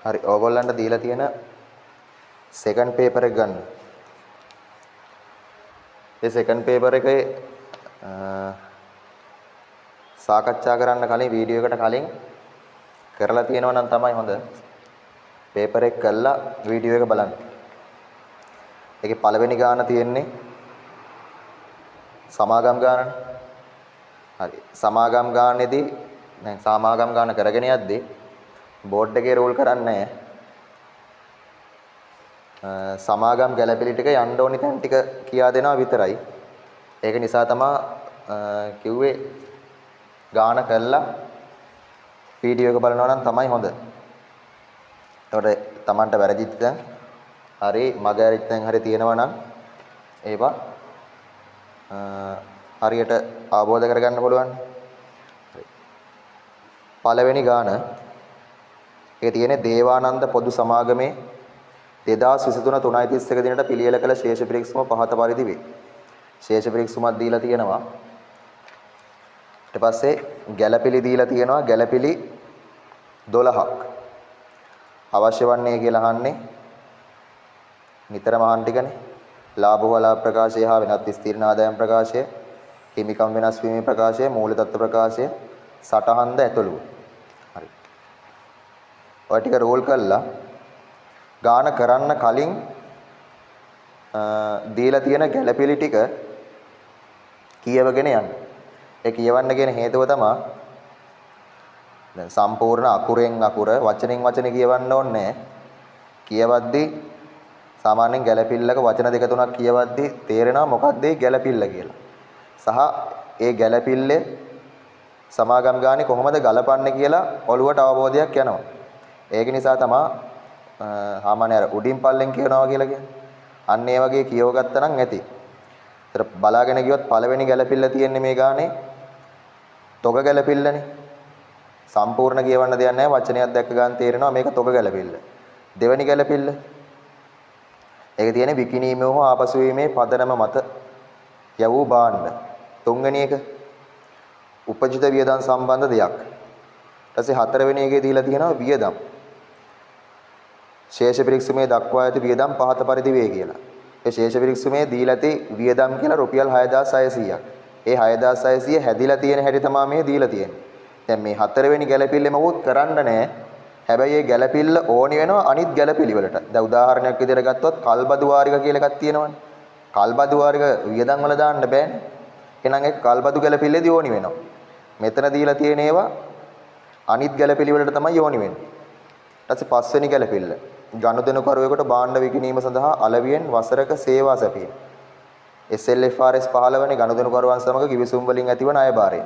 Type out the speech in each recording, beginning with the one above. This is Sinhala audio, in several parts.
හරි ඕගොල්ලන්ට දීලා තියෙන සෙකන්ඩ් පේපර් එක ගන්න. ඒ සෙකන්ඩ් පේපර් එකේ සාකච්ඡා කරන්න කලින් වීඩියෝ එකට කලින් කරලා තියෙනවා නම් තමයි හොඳ. පේපර් එක කළා වීඩියෝ එක බලන්න. ඒකේ පළවෙනි ගාන තියෙන්නේ සමාගම් ගානනේ. හරි. සමාගම් ගානේදී දැන් සමාගම් ගාන කරගෙන යද්දී බෝඩ් එකේ රෝල් කරන්නේ සමාගම් ගැළපෙලි ටික යන්න ඕනි තැන් ටික කියා දෙනවා විතරයි. ඒක නිසා තමයි කිව්වේ ගාන කළා වීඩියෝ එක බලනවා නම් තමයි හොඳ. ඒකට Tamanට වැරදිත් දැන් හරි මග ඇරිත් දැන් හරි තියෙනවා නම් ඒවා හරියට අවබෝධ කරගන්න පුළුවන්. පළවෙනි ගාන ඒ තියෙන්නේ දේවානන්ද පොදු සමාගමේ 2023 3:31 දිනට පිළියෙල කළ ශේෂ පිරික්සම පහත පරිදි වේ. ශේෂ පිරික්සමක් දීලා තියෙනවා. ඊට පස්සේ ගැළපිලි දීලා තියෙනවා. ගැළපිලි 12ක්. අවශ්‍ය වන්නේ කියලා අහන්නේ නිතරම අහන ටිකනේ. ලාභ වලාභ ප්‍රකාශය හා වෙනත් ස්ථීරණ ආදායම් ප්‍රකාශය, හිමිකම් වෙනස් වීමේ ප්‍රකාශය, මූල තත්ත්ව ප්‍රකාශය, සටහන්ද ඇතුළු. හරි. ඔය ටික රෝල් කළා ගාන කරන්න කලින් දීලා තියෙන ගැළපිලි ටික කියවගෙන යන්න. ඒ කියවන්න කියන හේතුව තමයි දැන් සම්පූර්ණ අකුරෙන් අකුර වචනෙන් වචනේ කියවන්න ඕනේ. කියවද්දී සාමාන්‍යයෙන් ගැළපිල්ලක වචන දෙක තුනක් කියවද්දී තේරෙනවා මොකක්ද ඒ ගැළපිල්ල කියලා. සහ ඒ ගැළපිල්ලේ සමාගම් ගානේ කොහොමද ගලපන්නේ කියලා ඔළුවට අවබෝධයක් යනවා. ඒක නිසා තමයි සාමාන්‍ය අර උඩින් පල්ලෙන් කියනවා කියලා කියන්නේ. අන්න ඒ වගේ කියව ගත්තා නම් ඇති. ඒතර බලාගෙන ගියොත් පළවෙනි ගැළපිල්ල තියෙන්නේ මේ ගානේ තොග ගැළපිල්ලනේ. සම්පූර්ණ කියවන්න දෙයක් නැහැ. වචනයක් දැක්ක ගන්න තේරෙනවා මේක තොග ගැළපිල්ල. දෙවෙනි ගැළපිල්ල ඒක තියෙන්නේ විකිණීමේ හෝ ආපසු වීමේ පදනම මත යවූ භාණ්ඩ. තුන්වෙනි එක උපජිත වියදම් සම්බන්ධ දෙයක්. ඊට පස්සේ හතරවෙනි එකේ දීලා තියෙනවා වියදම්. ශේෂ පිරික්සමේ දක්වා ඇති වියදම් පහත පරිදි වේ කියලා. ඒ ශේෂ පිරික්සමේ දීලා ඇති වියදම් කියලා රුපියල් 6600ක්. ඒ 6600 හැදිලා තියෙන හැටි තමයි මේ දීලා තියෙන්නේ. දැන් මේ හතරවෙනි ගැළපිල්ලේ මොකුත් කරන්න නැහැ. හැබැයි මේ ගැළපිල්ල ඕනි වෙනවා අනිත් ගැළපිලි වලට. දැන් උදාහරණයක් විදිහට ගත්තොත් කල්බදු වාරික කියලා එකක් තියෙනවනේ. කල්බදු වාරික වියදම් වල දාන්න බෑනේ. එහෙනම් ඒක කල්බදු ගැළපිල්ලේදී ඕනි වෙනවා. මෙතන දීලා තියෙන ඒවා අනිත් ගැළපිලි වලට තමයි ඕනි වෙන්නේ. ඊට පස්සේ පස්වෙනි ගැළපිල්ල ගනුදෙනු කරුවෙකුට භාණ්ඩ විකිණීම සඳහා අලවියෙන් වසරක සේවා සැපීම. SLFRS 15 වෙනි ගනුදෙනු කරුවන් සමග කිවිසුම් වලින් ඇතිවන අයභාරය.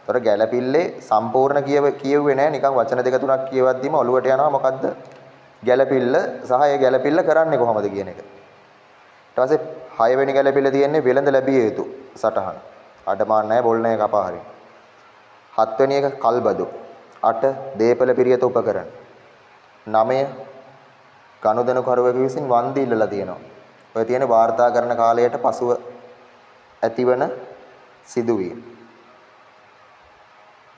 ඒතර ගැළපිල්ලේ සම්පූර්ණ කියුවේ නැහැ. නිකන් වචන දෙක තුනක් කියවද්දිම ඔලුවට යනවා මොකද්ද ගැළපිල්ල සහ ඒ ගැළපිල්ල කරන්නේ කොහොමද කියන එක. ඊට පස්සේ 6 වෙනි ගැළපිල්ල තියෙන්නේ වෙළඳ ලැබිය යුතු සටහන. අඩමාන නැහැ බොල් නැහැ කපා හරින. 7 වෙනි එක කල්බදු. 8 දීපල පිරියත උපකරණ. 9 ගනුදෙනු කරුවෙකු විසින් වන්දි ඉල්ලලා තියෙනවා. ඔය තියෙන වාර්තා කරන කාලයට පසුව ඇතිවන සිදුවීම්.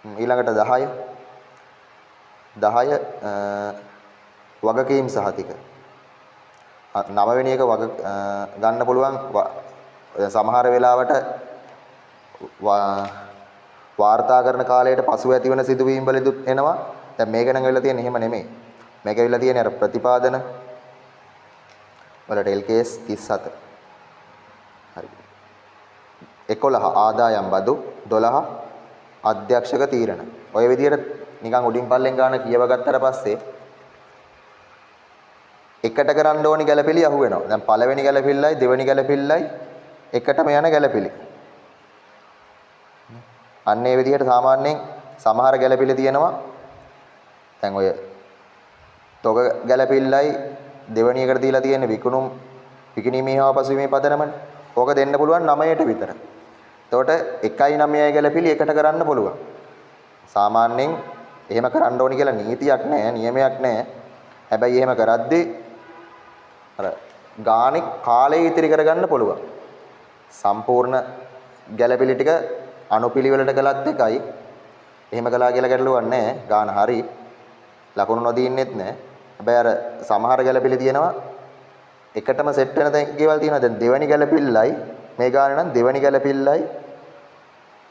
ඊළඟට 10 වගකීම් සහතික. 9 වෙනි එක ගන්න පුළුවන් සමහර වෙලාවට වාර්තා කරන කාලයට පසුව ඇතිවන සිදුවීම් වලදීත් එනවා. දැන් මේක නම් වෙලා තියෙන්නේ එහෙම නෙමෙයි. මේක වෙලා තියෙන්නේ අර ප්‍රතිපාදන වලට LKS 37. හරි. 11 ආදායම් බදු 12 අධ්‍යක්ෂක තීරණ. ඔය විදිහට නිකන් උඩින් පල්ලෙන් ගන්න කියව ගත්තට පස්සේ එකට කරන්න ඕනි ගැළපිලි අහු වෙනවා. දැන් පළවෙනි ගැළපිල්ලයි දෙවෙනි ගැළපිල්ලයි එකටම යන ගැළපිලි. අන්න ඒ විදිහට සාමාන්‍යයෙන් සමහර ගැළපිලි තියෙනවා. දැන් ඔය තොග ගැළපිල්ලයි දෙවෙනි එකට දීලා තියෙන්නේ විකිණීමේ හා පසුවීමේ පදනමනේ. ඕක දෙන්න පුළුවන් 9ට විතර. එතකොට 1.9යි ගැළපිලි එකට කරන්න පුළුවන්. සාමාන්‍යයෙන් එහෙම කරන්න ඕනි කියලා නීතියක් නැහැ, නියමයක් නැහැ. හැබැයි එහෙම කරද්දී අර ගානේ කාලය ඉතිරි කරගන්න පුළුවන්. සම්පූර්ණ ගැළපිලි ටික අනුපිළිවෙලට කළත් එකයි. එහෙම කළා කියලා ගැටලුවක් නැහැ. ගාන හරි. ලකුණු නොදීන්නෙත් නැහැ. හැබැයි අර සමහර ගැළපිලි තියෙනවා එකටම සෙට් වෙන දේවල් තියෙනවා. දැන් දෙවෙනි ගැළපිල්ලයි මේ ගාන නම් දෙවෙනි ගැළපිල්ලයි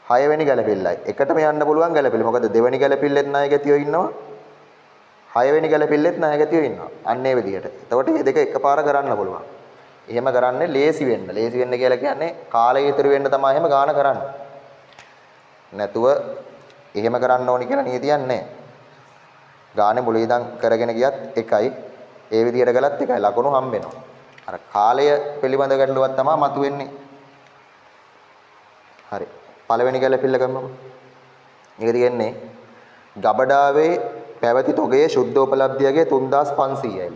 6 වෙනි ගැළපිල්ලයි එකටම යන්න පුළුවන් ගැළපිලි. මොකද දෙවෙනි ගැළපිල්ලෙත් ණය ගැතියෝ ඉන්නවා 6 වෙනි ගැළපිල්ලෙත් ණය ගැතියෝ ඉන්නවා. අන්න ඒ විදිහට. එතකොට මේ දෙක එකපාර කරන්න පුළුවන්. එහෙම කරන්නේ ලේසි වෙන්න. ලේසි වෙන්න කියලා කියන්නේ කාලය ඉතුරු වෙන්න තමයි එහෙම ගාන කරන්නේ. නැතුව එහෙම කරන්න ඕනි කියලා නියතියක් නැහැ. ගානේ මුල ඉඳන් කරගෙන ගියත් එකයි. ඒ විදිහට ගලත් එකයි. ලකුණු හම්බ වෙනවා. අර කාලය පිළිබඳ ගැටලුවක් තමයි මතුවෙන්නේ. හරි. පළවෙනි ගැළපිල්ල ගමු. මේක තියෙන්නේ ගබඩාවේ පැවති තොගයේ ශුද්ධෝපලබ්ධියගේ 3500යි.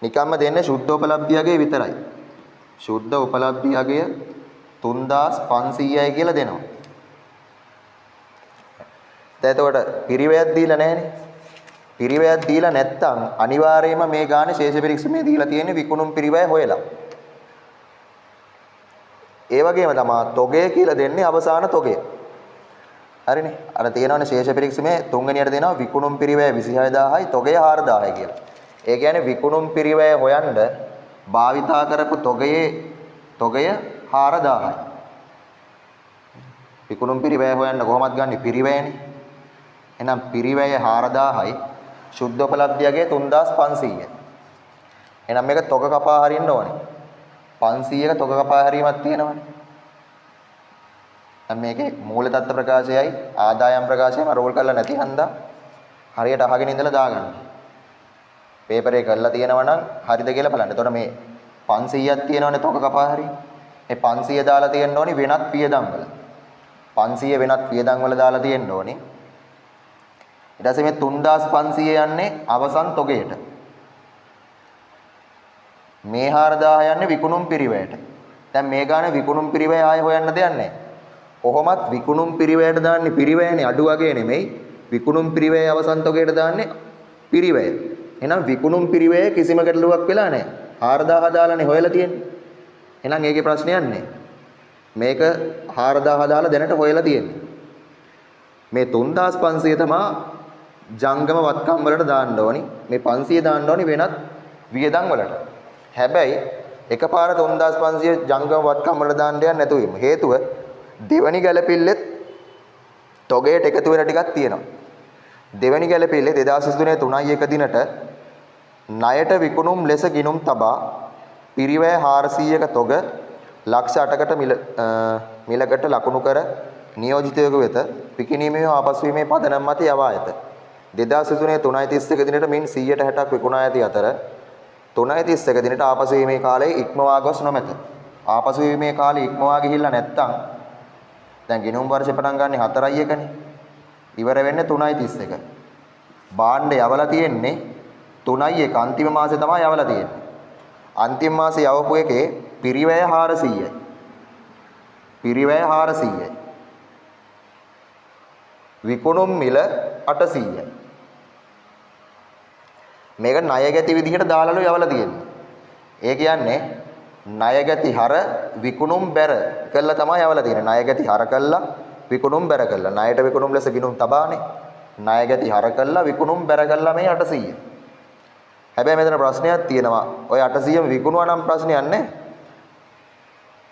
නිකම්ම දෙන්නේ ශුද්ධෝපලබ්ධියගේ විතරයි. ශුද්ධ උපලබ්ධියගේ 3500යි කියලා දෙනවා. දැන් එතකොට පිරිවැයක් දීලා නැහනේ. පිරිවැයක් දීලා නැත්තම් අනිවාර්යයෙන්ම මේ ගානේ ශේෂ පරීක්ෂණය දීලා තියෙන්නේ විකුණුම් පිරිවැය හොයලා. ඒ වගේම තමයි තොගය කියලා දෙන්නේ අවසාන තොගය. හරිනේ. අර තියෙනවනේ ශේෂ පරීක්ෂණයේ තුන්වෙනියට දෙනවා විකුණුම් පිරිවැය 26000යි තොගය 4000යි කියලා. ඒ කියන්නේ විකුණුම් පිරිවැය හොයන්න භාවිතා කරපු තොගය 4000යි. විකුණුම් පිරිවැය හොයන්න කොහොමද ගන්නෙ? පිරිවැයනේ. එහෙනම් පිරිවැය 4000යි ශුද්ධ උපලබ්ධියගේ 3500යි. එහෙනම් මේක තොග කපා හරින්න ඕනේ. 500ක තොග කපා හැරීමක් තියෙනවනේ. දැන් මේකේ මූල තත්ත්ව ප්‍රකාශයයි ආදායම් ප්‍රකාශයම රෝල් කරලා නැති හන්දා හරියට අහගෙන ඉඳලා දාගන්න. පේපරේ කරලා තියෙනවා නම් හරිද කියලා බලන්න. එතකොට මේ 500ක් තියෙනවනේ තොග කපා හැරීම. මේ 500 දාලා තියෙන්න ඕනේ වෙනත් වියදම් වල. 500 වෙනත් වියදම් වල දාලා තියෙන්න ඕනේ. ඊට පස්සේ මේ 3500 යන්නේ අවසන් තොගයට. මේ 4000 යන්නේ විකුණුම් පිරිවැයට. දැන් මේ ගානේ විකුණුම් පිරිවැය ආයෙ හොයන්න දෙයක් නැහැ. කොහොමත් විකුණුම් පිරිවැයට දාන්නේ පිරිවැයනේ අඩු වගේ නෙමෙයි. විකුණුම් පිරිවැය අවසන් තොගයට දාන්නේ පිරිවැය. එහෙනම් විකුණුම් පිරිවැය කිසිම ගැටලුවක් වෙලා නැහැ. 4000 දාලානේ හොයලා තියෙන්නේ. එහෙනම් ඒකේ ප්‍රශ්නයක් නැහැ. මේක 4000 දාලා දැනට හොයලා තියෙන්නේ. මේ 3500 තමයි ජංගම වත්කම් වලට දාන්න ඕනි. මේ 500 දාන්න ඕනි වෙනත් වියදම් වලට. හැබැයි එකපාර 3500 ජංගම වත්කම් වලට දාන්න යන්න නැතුව ඉමු. හේතුව දෙවනි ගැළපිල්ලෙත් තොගයට එකතු වෙන ටිකක් තියෙනවා. දෙවනි ගැළපිල්ලේ 2023 3යි 1 දිනට ණයට විකුණුම් ලෙස ගිණුම් තබා පිරිවැය 400ක තොග ලක්ෂ 8කට මිලකට ලකුණු කර නියෝජිතයෙකු වෙත විකිණීමේ ආපසු වීමේ පදනම් මත යවා ඇත. 2023 3:31 දිනට මින් 160ක් විකුණා ඇති අතර 3:31 දිනට ආපසු වීමේ කාලයේ ඉක්මවා ගොස් නොමැත. ආපසු වීමේ කාලය ඉක්මවා ගිහිල්ලා නැත්තම් දැන් ගිණුම් වර්ෂ පටන් ගන්න 4යි 1නේ. ඉවර වෙන්නේ 3:31. භාණ්ඩ යවලා තියෙන්නේ 3යි 1 අන්තිම මාසේ තමයි යවලා තියෙන්නේ. අන්තිම මාසේ යවපු එකේ පිරිවැය 400යි. පිරිවැය 400යි. විකුණුම් මිල 800යි. මේක ණය ගැති විදිහට දාලාලු යවලා තියෙන්නේ. ඒ කියන්නේ ණය ගැති හර විකුණුම් බැර කළා තමයි යවලා තියෙන්නේ. ණය ගැති හර කළා විකුණුම් බැර කළා. ණයට විකුණුම් ලෙස ගිණුම් තබානේ. ණය ගැති හර කළා විකුණුම් බැර කළා මේ 800. හැබැයි මෙතන ප්‍රශ්නයක් තියෙනවා. ඔය 800ම විකුණුවා නම් ප්‍රශ්නයක් නැහැ.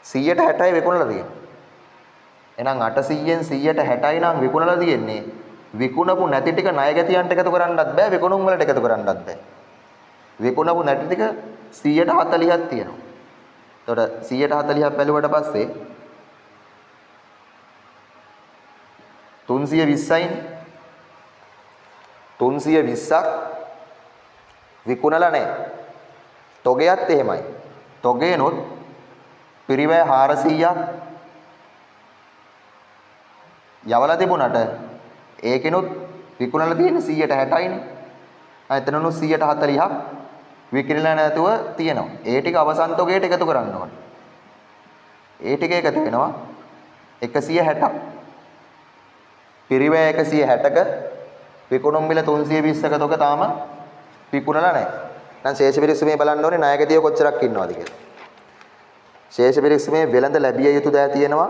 160යි විකුණලා තියෙන්නේ. එහෙනම් 800න් 160යි නම් විකුණලා තියෙන්නේ. විකුණපු නැති ටික ණය ගැතියන්ට එකතු කරන්නත් බෑ විකුණුම් වලට එකතු කරන්නත් බෑ. විකුණපු නැති ටික 140ක් තියෙනවා. එතකොට 140ක් බැලුවට පස්සේ 320යිනේ. 320ක් විකුණලා නැහැ. තොගයත් එහෙමයි. තොගේනොත් පිරිවැය 400ක් යවලා තිබුණාට ඒකෙනුත් විකුණලා තියෙන්නේ 160යිනේ. එතනනුත් 140ක් විකිණලා නැතුව තියෙනවා. ඒ ටික අවසන් තොගයට එකතු කරන්න ඕනේ. ඒ ටික එකතු වෙනවා 160ක්. පිරිවැය 160ක විකුණුම් මිල 320ක තොග තාම විකුණලා නැහැ. දැන් ශේෂ පරිශ්‍රමයේ බලන්න ඕනේ ණයගතිය කොච්චරක් ඉන්නවද කියලා. ශේෂ පරිශ්‍රමයේ වෙළඳ ලැබිය යුතු දෑ තියෙනවා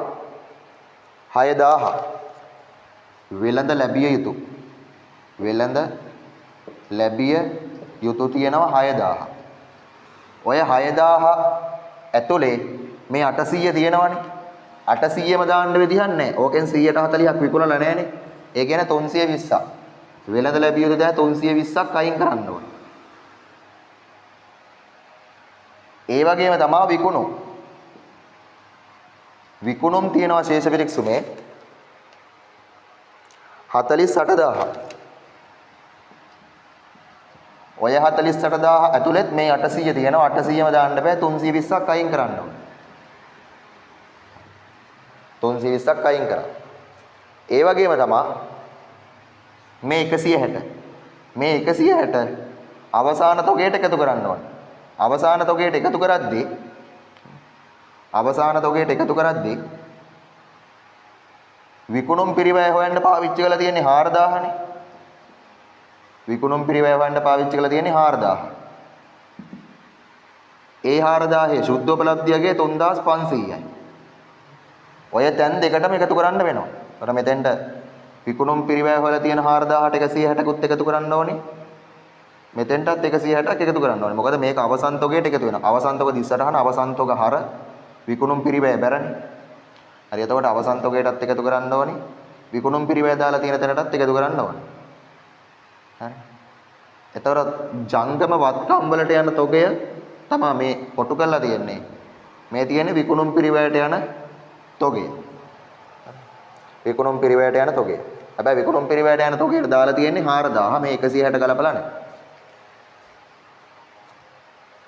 6000. වෙළඳ ලැබිය යුතු. වෙළඳ ලැබිය යුතු තියෙනවා 6000. ඔය 6000 ඇතුලේ මේ 800 තියෙනවනේ. 800ම දාන්න විදිහක් නැහැ. ඕකෙන් 140ක් විකුණලා නැහනේ. ඒ කියන්නේ 320ක්. වෙළඳ ලැබිය යුතු දේ 320ක් අයින් කරන්න ඕනේ. ඒ වගේම තමයි විකුණුම්. විකුණුම් තියෙනවා ශේෂ පිරික්සුමේ 48000. ඔය 48000 ඇතුළෙත් මේ 800 තියෙනවා. 800ම දාන්න බෑ 320ක් අයින් කරන්න ඕනේ. 320ක් අයින් කරා. ඒ වගේම තමයි මේ 160. මේ 160 අවසාන තොගයට එකතු කරන්න ඕනේ. අවසාන තොගයට එකතු කරද්දී විකුණුම් පිරිවැය හොයන්න පාවිච්චි කරලා තියෙන්නේ 4000නේ. විකුණුම් පිරිවැය හොයන්න පාවිච්චි කරලා තියෙන්නේ 4000. ඒ 4000 ශුද්ධ උපලබ්ධියගේ 3500යි. ඔය තැන් දෙකටම එකතු කරන්න වෙනවා. ඒතර මෙතෙන්ට විකුණුම් පිරිවැය හොයලා තියෙන 4000ට 160කුත් එකතු කරන්න ඕනේ. මෙතෙන්ටත් 160ක් එකතු කරන්න ඕනේ. මොකද මේක අවසන් තොගයට එකතු වෙනවා. අවසන් තොග 30ටහන අවසන් තොග හර විකුණුම් පිරිවැය බැරනේ. හරි එතකොට අවසන් තොගයටත් එකතු කරන්න ඕනේ. විකුණුම් පිරිවැය දාලා තියෙන තැනටත් එකතු කරන්න ඕනේ. හරි. එතකොට ජංගම වත්කම් වලට යන තොගය තමයි මේ කොටු කරලා තියෙන්නේ. මේ තියෙන්නේ විකුණුම් පිරිවැයට යන තොගය. විකුණුම් පිරිවැයට යන තොගය. හැබැයි විකුණුම් පිරිවැයට යන තොගයට දාලා තියෙන්නේ 4000 මේ 160 ගලපලා නැහැ.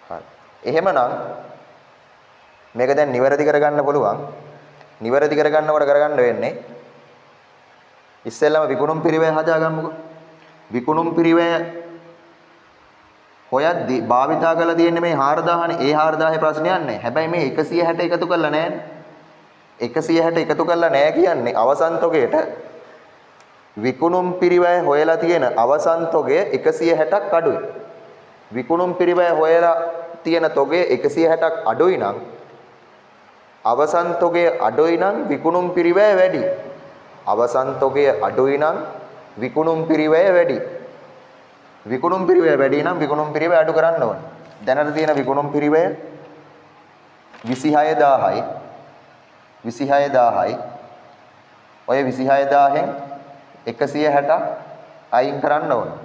හරි. එහෙමනම් මේක දැන් නිවැරදි කරගන්න පුළුවන්. නිවැරදි කරගන්නකොට කරගන්න වෙන්නේ ඉස්සෙල්ලාම විකුණුම් පිරිවැය හදාගන්නකො. විකුණුම් පිරිවැය හොයද්දි භාවිතා කරලා තියෙන්නේ මේ 4000නේ. ඒ 4000 ප්‍රශ්නයක් නැහැ. හැබැයි මේ 160 එකතු කරලා නැහැනේ. 160 එකතු කරලා නැහැ කියන්නේ අවසන් තොගයට විකුණුම් පිරිවැය හොයලා තියෙන අවසන් තොගය 160ක් අඩුයි. විකුණුම් පිරිවැය හොයලා තියෙන තොගය 160ක් අඩුයි නම් අවසන් තොගය අඩුයි නම් විකුණුම් පිරිවැය වැඩි. අවසන් තොගය අඩුයි නම් විකුණුම් පිරිවැය වැඩි. විකුණුම් පිරිවැය වැඩි නම් විකුණුම් පිරිවැය අඩු කරන්න ඕනේ. දැනට තියෙන විකුණුම් පිරිවැය 26000යි. 26000යි. ඔය 26000න් 160 අයින් කරන්න ඕනේ.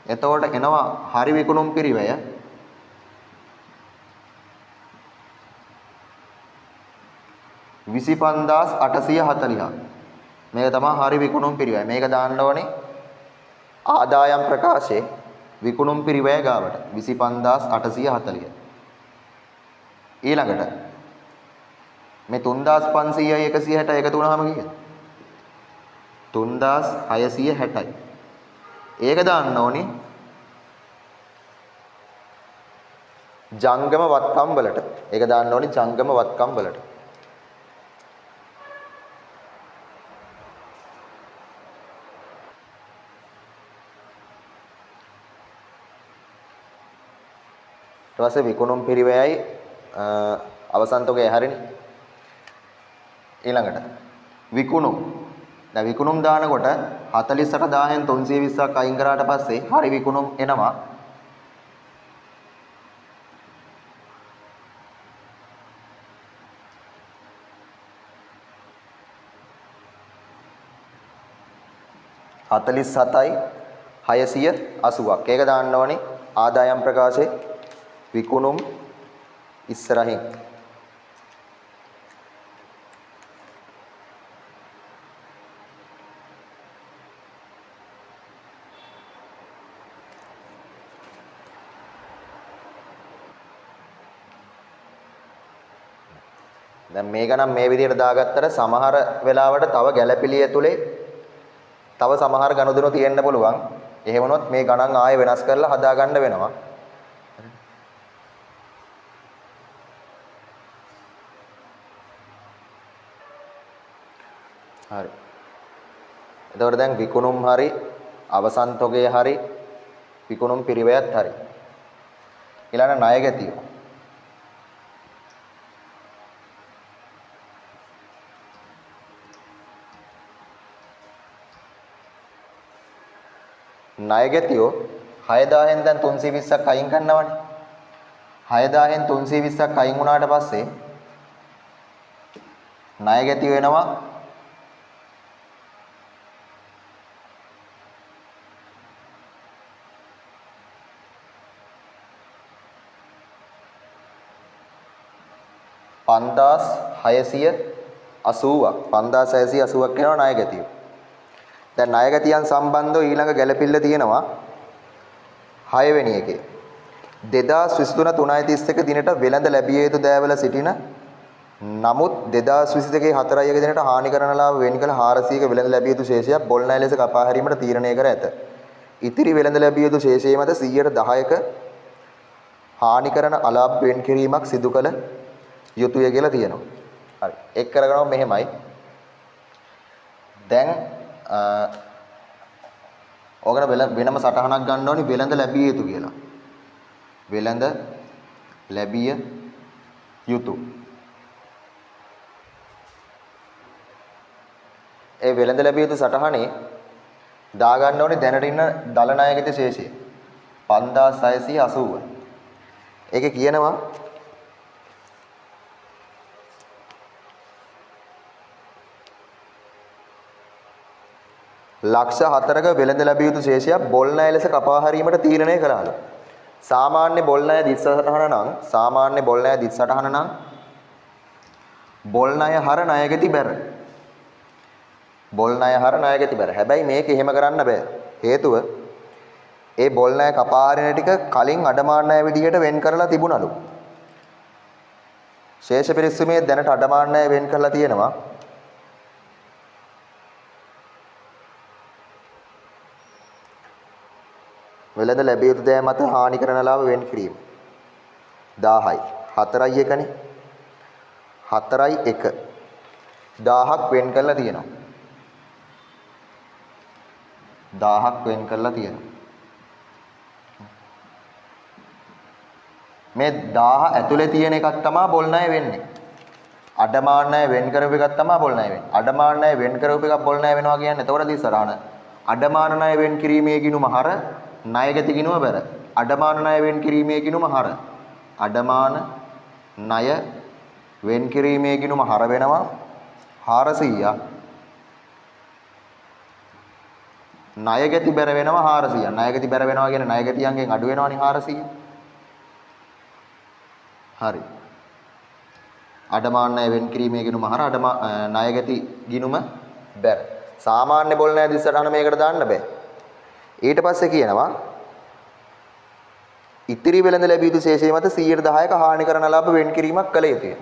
එතකොට එනවා හරි විකුණුම් පිරිවැය 25840ක්. මේක තමයි හරි විකුණුම් පිරිවැය. මේක දාන්න ඕනේ ආදායම් ප්‍රකාශයේ විකුණුම් පිරිවැය ගාවට 25840. ඊළඟට මේ 3500යි 160 එකතු වුණාම කීයද? 3660යි. ඒක දාන්න ඕනේ ජංගම වත්කම් වලට. ඒක දාන්න ඕනේ ජංගම වත්කම් වලට. ඊට පස්සේ විකුණුම් පිරිවැයයි අවසන් තොගය හරිනේ. ඊළඟට විකුණුම්. දැන් විකුණුම් දානකොට 48000න් 320ක් අයින් කරාට පස්සේ හරි විකුණුම් එනවා 47යි 680ක්. ඒක දාන්න ඕනේ ආදායම් ප්‍රකාශයේ විකුණුම් ඉස්සරහින්. දැන් මේක නම් මේ විදිහට දාගත්තට සමහර වෙලාවට තව ගැළපිලිය ඇතුලේ තව සමහර ගනුදෙනු තියෙන්න පුළුවන්. එහෙම වුණොත් මේ ගණන් ආයෙ වෙනස් කරලා හදා ගන්න වෙනවා. හරි. එතකොට දැන් විකුණුම් හරි අවසන් තොගය හරි විකුණුම් පිරිවැයත් හරි. ඊළඟ ණය ගැතිය. ණය ගැතියෝ 6000න් දැන් 320ක් අයින් කරනවනේ. 6000න් 320ක් අයින් වුණාට පස්සේ ණය ගැති වෙනවා 5680ක් 5680ක් වෙනවා ණය ගැතිය. දැන් ණය ගැතියන් සම්බන්ධව ඊළඟ ගැළපිල්ල තියෙනවා 6 වෙනි එකේ 2023 3.31 දිනට වෙළඳ ලැබිය යුතු දෑවල සිටින නමුත් 2022 4.1 දිනට හානි කරන ලාභ වෙන් කළ 400ක වෙළඳ ලැබිය යුතු ශේෂයක් බොල් ණය ලෙස කපා හැරීමට තීරණය කර ඇත. ඉතිරි වෙළඳ ලැබිය යුතු ශේෂයේ මත 10%ක හානි කරන අලාභ වෙන් කිරීමක් සිදු කළ යුතුය කියලා තියෙනවා. හරි. එක් කරගනවා මෙහෙමයි. දැන් ඕකට වෙනම සටහනක් ගන්න ඕනි වෙළඳ ලැබිය යුතු කියලා. වෙළඳ ලැබිය යුතු. ඒ වෙළඳ ලැබිය යුතු සටහනේ දා ගන්න ඕනේ දැනට ඉන්න දල ණයගත ශේෂය 5680. ඒකේ කියනවා ලක්ෂ 4ක වෙළඳ ලැබිය යුතු ශේෂයක් බොල් ණය ලෙස කපා හැරීමට තීරණය කළාලු. සාමාන්‍ය බොල් ණය දිස් සටහන නම් බොල් ණය හර ණයගති බැර. බොල් ණය හර ණයගති බැර. හැබැයි මේක එහෙම කරන්න බෑ. හේතුව ඒ බොල් ණය කපා හරින ටික කලින් අඩමාන ණය විදියට වෙන් කරලා තිබුණලු. ශේෂ පරිස්සමේ දැනට අඩමාන ණය වෙන් කරලා තියෙනවා. වෙළඳ ලැබිය යුතු දෑ මත හානි කරන ලාභ වෙන් කිරීම 1000යි 4යි 1නේ 4යි 1 1000ක් වෙන් කරලා තියෙනවා 1000ක් වෙන් කරලා තියෙනවා මේ 1000 ඇතුලේ තියෙන එකක් තමයි බොල් ණය වෙන්නේ අඩමාන ණය වෙන් කරපු එකක් තමයි බොල් ණය වෙන්නේ අඩමාන ණය වෙන් කරපු එකක් බොල් ණය වෙනවා කියන්නේ එතකොට දිස්සරාන අඩමාන ණය වෙන් කිරීමේ ගිණුම හර ණයගති ගිණුම බැර අඩමාන ණය වෙන් කිරීමේ ගිණුම හර අඩමාන ණය වෙන් කිරීමේ ගිණුම හර වෙනවා 400ක් ණයගති බැර වෙනවා 400ක් ණයගති බැර වෙනවා කියන්නේ ණයගතියන්ගෙන් අඩු වෙනවනේ 400 හරි අඩමාන ණය වෙන් කිරීමේ ගිණුම හර ණයගති ගිණුම බැර සාමාන්‍ය බොල් ණය දිස්සටහන මේකට දාන්න බෑ ඊට පස්සේ කියනවා ඉතිරි වෙළඳ ලැබිය යුතු ශේෂය මත 10%ක හානි කරන ලාභ වෙන් කිරීමක් කළ යුතුය.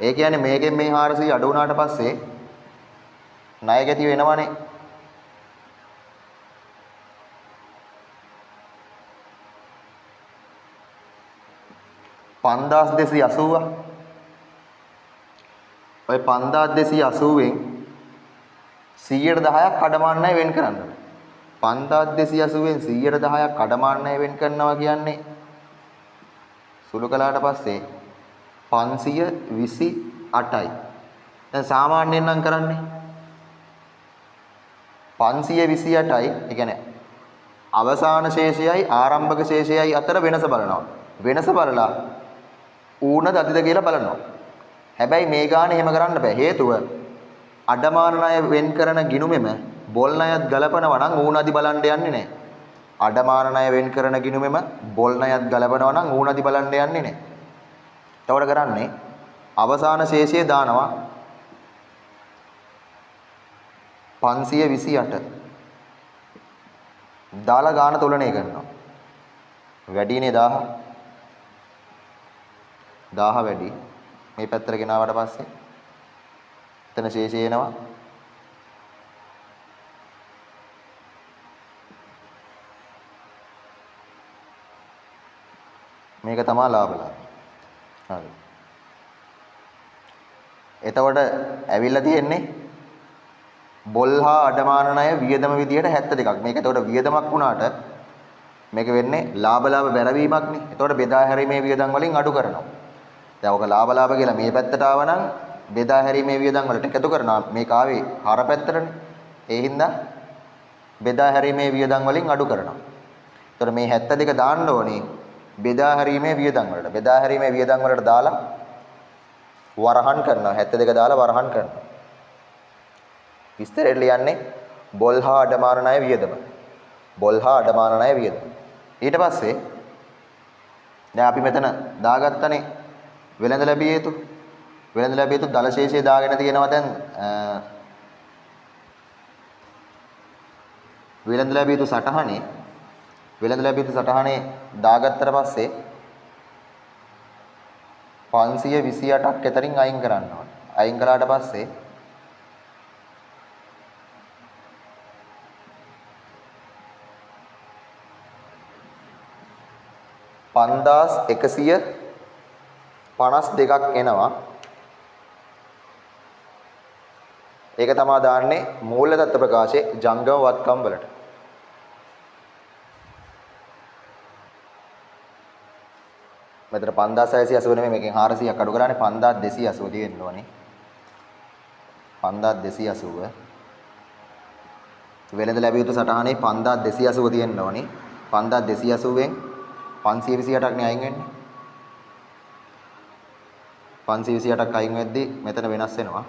ඒ කියන්නේ මේකෙන් මේ 400 අඩු වුණාට පස්සේ ණය ගැති වෙනවනේ. $5280. ඔය 5280න් 110ක් අඩමාන ණය වෙන් කරන්න. 5280න් 110ක් අඩමාන ණය වෙන් කරනවා කියන්නේ සුළු කළාට පස්සේ 528යි. දැන් සාමාන්‍යයෙන් නම් කරන්නේ 528යි. ඒ කියන්නේ අවසාන ශේෂයයි ආරම්භක ශේෂයයි අතර වෙනස බලනවා. වෙනස බලලා ඌනද අතිද කියලා බලනවා. හැබැයි මේ ගානේ එහෙම කරන්න බෑ. හේතුව අඩමාන ණය වෙන් කරන ගිණුමෙම බොල් ණයත් ගලපනවා නම් ඌනදි බලන්න යන්නේ නැහැ. අඩමාන ණය වෙන් කරන ගිණුමෙම බොල් ණයත් ගලපනවා නම් ඌනදි බලන්න යන්නේ නැහැ. එතකොට කරන්නේ අවසාන ශේෂය දානවා 528. දාලා ගාන තුලණය කරනවා. වැඩිනේ 1000. 1000 වැඩි. මේ පැත්තට ගෙනාවට පස්සේ එතන ශේෂය එනවා මේක තමයි ලාභලා. හරි. එතකොට ඇවිල්ලා තියෙන්නේ බොල් හා අඩමාන ණය වියදම විදියට 72ක්. මේක එතකොට වියදමක් වුණාට මේක වෙන්නේ ලාභ බැරවීමක්නේ. එතකොට බෙදා හැරීමේ වියදම් වලින් අඩු කරනවා. දැන් ඔක ලාභ කියලා මේ පැත්තට ආවනම් බෙදා හැරීමේ වියදම් වලට එකතු කරනවා. මේක ආවේ හර පැත්තටනේ. ඒ හින්දා බෙදා හැරීමේ වියදම් වලින් අඩු කරනවා. ඒතර මේ 72 දාන්න ඕනේ බෙදා හැරීමේ වියදම් වලට. බෙදා හැරීමේ වියදම් වලට දාලා වරහන් කරනවා. 72 දාලා වරහන් කරනවා. විස්තරයට ලියන්නේ බොල් හා අඩමාන ණය වියදම. බොල් හා අඩමාන ණය වියදම. ඊට පස්සේ දැන් අපි මෙතන දාගත්තනේ වෙළඳ ලැබිය යුතු. වෙළඳ ලැබිය යුතු දල ශේෂය දාගෙන තියෙනවා දැන් වෙළඳ ලැබිය යුතු සටහනේ වෙළඳ ලැබිය යුතු සටහනේ දාගත්තට පස්සේ 528ක් එතනින් අයින් කරන්න ඕනේ. අයින් කළාට පස්සේ පන්දාස් 152ක් එනවා. ඒක තමයි දාන්නේ මූල්‍ය තත්ත්ව ප්‍රකාශයේ ජංගම වත්කම් වලට. මෙතන 5680 නෙමෙයි මේකෙන් 400ක් අඩු කරානේ 5280 තියෙන්න ඕනේ. 5280 වෙළඳ ලැබිය යුතු සටහනේ 5280 තියෙන්න ඕනේ. 5280ෙන් 528ක් නේ අයින් වෙන්නේ. 528ක් අයින් වෙද්දි මෙතන වෙනස් වෙනවා.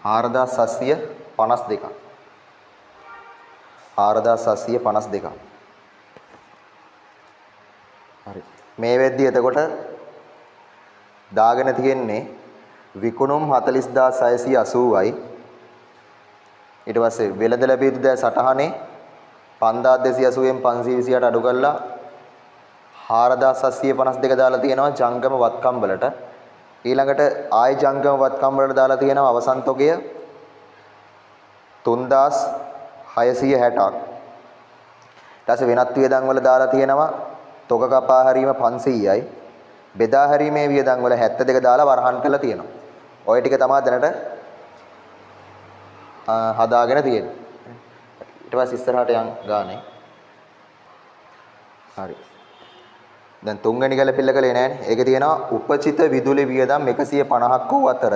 හාරදාස් 752ක්. 4752ක්. හරි. මේ වෙද්දි එතකොට දාගෙන තියෙන්නේ විකුණුම් 40680යි. ඊට පස්සේ වෙළඳ ලැබිය යුතු දෑ සටහනේ 5280න් 528 අඩු කරලා 4752 දාලා තියෙනවා ජංගම වත්කම් වලට. ඊළඟට ආය ජංගම වත්කම් වලට දාලා තියෙනවා අවසන් තොගය 3660ක්. ඊට පස්සේ වෙනත් වියදම් වල දාලා තියෙනවා තොග කපා හැරීම 500යි. බෙදා හැරීමේ වියදම් වල 72 දාලා වරහන් කරලා තියෙනවා. ඔය ටික තමයි දැනට හදාගෙන තියෙන්නේ. ඊට පස්සේ ඉස්සරහට යන් ගානේ. හරි. දැන් තුන්වෙනි ගැලපෙල්ල කලේ නෑනේ. ඒකේ තියෙනවා උපචිත විදුලි වියදම් 150ක් වූ අතර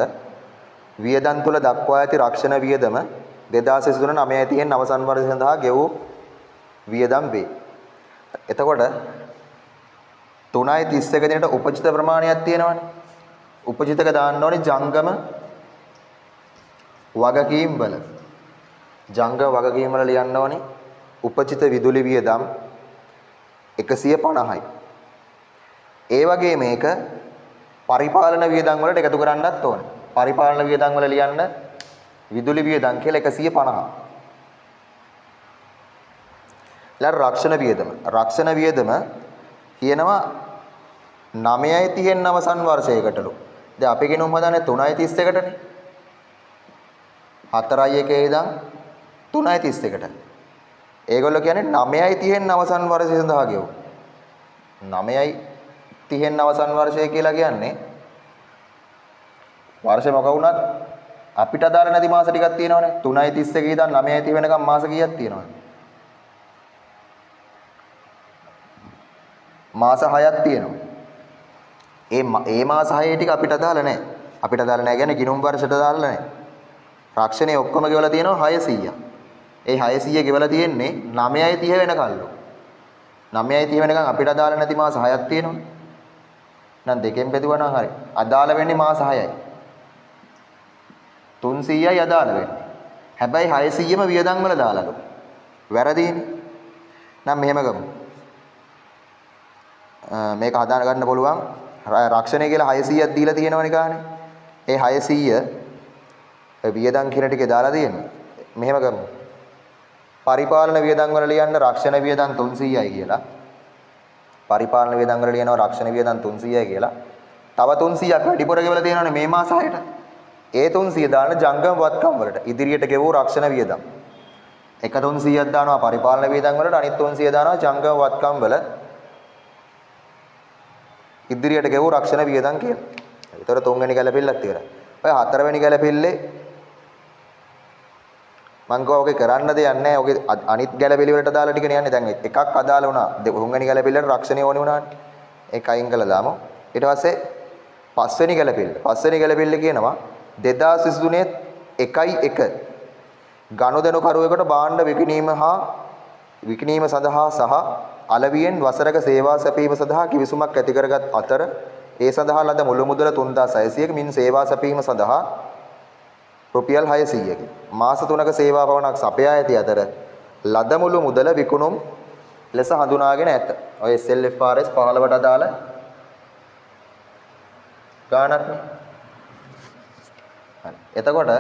වියදම් තුල දක්වා ඇති රක්ෂණ වියදම 2023 9 අවසන් වර්ෂය සඳහා ගෙවූ වියදම් වේ. එතකොට 3.31 දිනට උපචිත ප්‍රමාණයක් තියෙනවානේ. උපචිතක දාන්න ඕනේ ජංගම වගකීම් වල. ජංගම වගකීම් වල ලියන්න ඕනේ උපචිත විදුලි වියදම් 150යි. ඒ වගේ මේක පරිපාලන වියදම් වලට එකතු කරන්නත් ඕනේ. පරිපාලන වියදම් වල ලියන්න විදුලි වියදම් කියලා 150. ඊළඟ රක්ෂණ වියදම. රක්ෂණ වියදම කියනවා 9.30න් අවසන් වර්ෂයකටලු. දැන් අපි ගෙනුම් හදන්නේ 3.31ටනේ. 4.1 ඉඳන් 3.31ට. ඒගොල්ලෝ කියන්නේ 9.30න් අවසන් වර්ෂය සඳහා ගෙවු. 9.30න් අවසන් වර්ෂය කියලා කියන්නේ වර්ෂ මොක වුණත් අපිට අදාළ නැති මාස ටිකක් තියෙනවනේ. 3.31 ඉඳන් 9.30 වෙනකම් මාස කීයක් තියෙනවද? මාස 6ක් තියෙනවා. ඒ මාස 6 ටික අපිට අදාළ නැහැ. අපිට අදාළ නැහැ කියන්නේ ගිණුම් වර්ෂයට අදාළ නැහැ. රක්ෂණේ ඔක්කොම ගෙවලා තියෙනවා 600ක්. ඒ 600 ගෙවලා තියෙන්නේ 9.30 වෙනකල්ලු. 9.30 වෙනකන් අපිට අදාළ නැති මාස 6ක් තියෙනවා. නම් දෙකෙන් බෙදුවා නම් හරි. අදාළ වෙන්නේ මාස 6යි. 300යි අදාළ වෙන්නේ. හැබැයි 600ම වියදම් වල දාලාලු. වැරදීනේ. නම් මෙහෙම ගමු. මේක හදාන ගන්න පුළුවන්. රක්ෂණය කියලා 600ක් දීලා තියෙනවනේ ගානේ. ඒ 600 වියදම් කියන ටිකේ දාලා තියෙන්නේ. මෙහෙම ගමු. පරිපාලන වියදම් වල ලියන්න රක්ෂණ වියදම් 300යි කියලා. පරිපාලන වියදම් වල ලියනවා රක්ෂණ වියදම් 300යි කියලා. තව 300ක් වැඩිපුර ගෙවලා තියෙනවනේ මේ මාස 6ට. ඒ 300 දාන ජංගම වත්කම් වලට ඉදිරියට ගෙවූ රක්ෂණ වියදම්. එක 300ක් දානවා පරිපාලන වියදම් වලට අනිත් 300 දානවා ජංගම වත්කම් වල ඉදිරියට ගෙවූ රක්ෂණ වියදම් කියලා. ඒතර තුන්වෙනි ගැලපෙල්ලක් ඉවරයි. ඔය හතරවෙනි ගැලපෙල්ලේ මං කෝකේ කරන්න දෙයක් නැහැ. ඔගේ අනිත් ගැලපෙලි වලට දාලා ටිකනේ යන්නේ. දැන් එකක් අදාළ වුණා. තුන්වෙනි ගැලපෙල්ලට රක්ෂණය ඕනේ වුණානේ. ඒක අයින් කළා දාමු. ඊට පස්සේ පස්වෙනි ගැළපෙල්ල කියනවා 2023 1.1 ගනුදෙනු කරුවෙකුට භාණ්ඩ විකිණීම සඳහා සහ අලවියෙන් වසරක සේවා සැපීම සඳහා කිවිසුමක් ඇති කරගත් අතර ඒ සඳහා ලද මුළු මුදල 3600ක මින් සේවා සැපීම සඳහා රුපියල් 600ක මාස 3ක සේවා පවණක් සපයා ඇති අතර ලද මුළු මුදල විකුණුම් ලෙස හඳුනාගෙන ඇත. ඔය SLFRS 15ට අදාළ ගාණක් නේ. හරි. එතකොට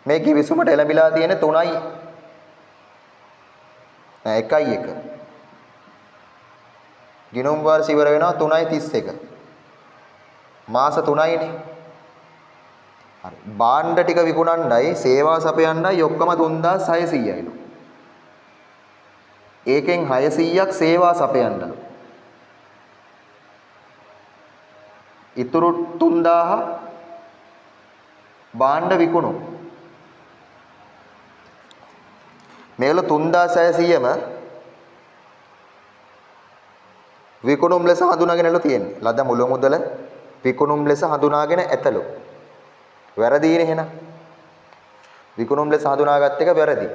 මේ කිවිසුමට එළඹිලා තියෙන 1.1 ගිණුම් වර්ෂ ඉවර වෙනවා 3.31 මාස 3යිනේ. හරි. භාණ්ඩ ටික විකුණන්නයි සේවා සපයන්නයි ඔක්කොම 3600යිලු. ඒකෙන් 600ක් සේවා සපයන්නලු. ඉතුරු 3000 භාණ්ඩ විකුණු. මේවල 3600ම විකුණුම් ලෙස හඳුනාගෙනලු තියෙන්නේ. ලද මුල මුදල විකුණුම් ලෙස හඳුනාගෙන ඇතලු. වැරදීනේ එහෙනම්. විකුණුම් ලෙස හඳුනාගත් එක වැරදි.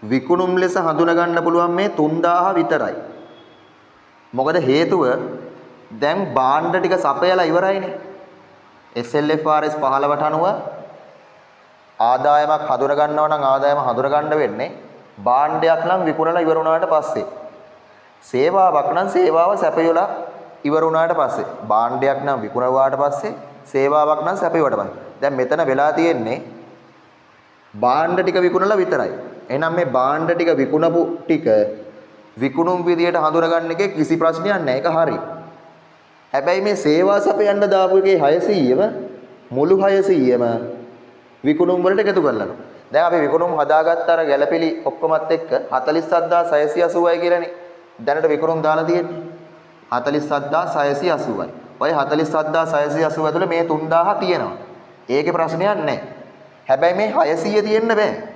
විකුණුම් ලෙස හඳුනා ගන්න පුළුවන් මේ 3000 විතරයි. මොකද හේතුව දැන් භාණ්ඩ ටික සපයලා ඉවරයිනේ. SLFRS 15ට අනුව ආදායමක් හඳුනා ගන්නවා නම් ආදායම හඳුනා ගන්න වෙන්නේ භාණ්ඩයක් නම් විකුණලා ඉවර වුණාට පස්සේ. සේවාවක් නම් සේවාව සැපයලා ඉවර වුණාට පස්සේ. භාණ්ඩයක් නම් විකුණුවාට පස්සේ සේවාවක් නම් සැපයුවට පස්සේ. දැන් මෙතන වෙලා තියෙන්නේ භාණ්ඩ ටික විකුණලා විතරයි. එහෙනම් මේ භාණ්ඩ ටික විකුණපු ටික විකුණුම් විදියට හඳුනගන්න එකේ කිසි ප්‍රශ්නයක් නැහැ. ඒක හරි. හැබැයි මේ සේවා සපයන්න දාපු එකේ 600ම මුළු 600ම විකුණුම් වලට එකතු කරලා. දැන් අපි විකුණුම් හදාගත්ත අර ගැළපෙලි ඔක්කොමත් එක්ක 47680යි කියලානේ. දැනට විකුණුම් දාලා තියෙන්නේ 47680යි. ඔය 47680 ඇතුලේ මේ 3000 තියෙනවා. ඒකේ ප්‍රශ්නයක් නැහැ. හැබැයි මේ 600 තියෙන්න බෑ.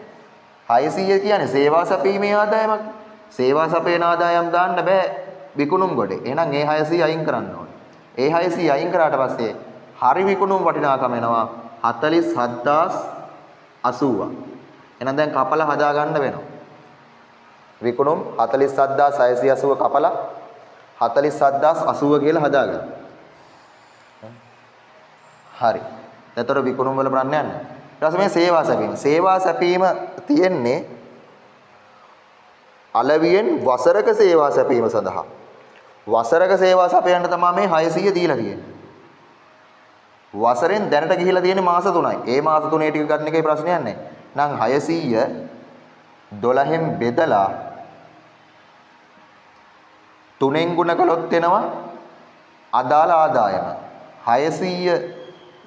600 කියන්නේ සේවා සැපීමේ ආදායමක්. සේවා සපයන ආදායම් දාන්න බෑ විකුණුම් කොටේ. එහෙනම් ඒ 600 අයින් කරන්න ඕනේ. ඒ 600 අයින් කරාට පස්සේ හරි විකුණුම් වටිනාකම එනවා 47080. එහෙනම් දැන් කපලා හදා ගන්න වෙනවා. විකුණුම් 47680 කපලා 47080 කියලා හදාගන්න. හරි. එතකොට විකුණුම් වල ප්‍රශ්නයක් නැහැ. ඊට පස්සේ මේ සේවා සැපීම. සේවා සැපීම තියෙන්නේ අලවියෙන් වසරක සේවා සැපීම සඳහා. වසරක සේවා සපයන්න තමයි මේ 600 දීලා තියෙන්නේ. වසරෙන් දැනට ගිහිලා තියෙන්නේ මාස 3යි. ඒ මාස 3 ටික ගන්න එකේ ප්‍රශ්නයක් නැහැ. නම් 600 12න් බෙදලා 3න් ගුණ කළොත් එනවා අදාළ ආදායම. 600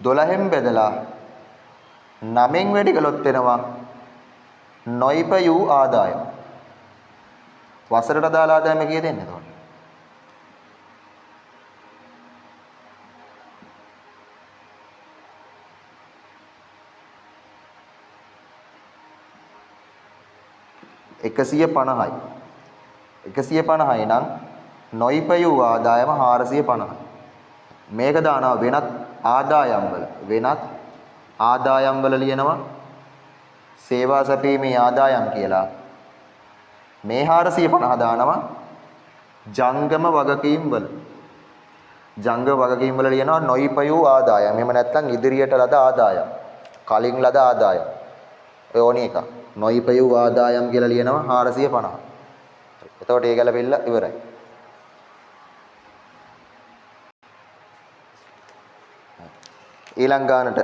12න් බෙදලා 9න් වැඩි කළොත් එනවා නොයිපයූ ආදායම. වසරට අදාළ ආදායම කීයද එන්නේ එතකොට? එකසිය 50යි. 150යි නම් නොයිපයූ ආදායම 450යි. මේක දානවා වෙනත් ආදායම් වල. වෙනත් ආදායම් වල ලියනවා සේවා සැපීමේ ආදායම් කියලා. මේ 450 දානවා ජංගම වගකීම් වල. ජංගම වගකීම් වල ලියනවා නොයිපයූ ආදායම්. එහෙම නැත්නම් ඉදිරියට ලද ආදායම්. කලින් ලද ආදායම්. ඔය ඕනි එක. නොයිපයූ ආදායම් කියලා ලියනවා 450. එතකොට ඒ ගැලපෙilla ඉවරයි. ඊළඟ ගානට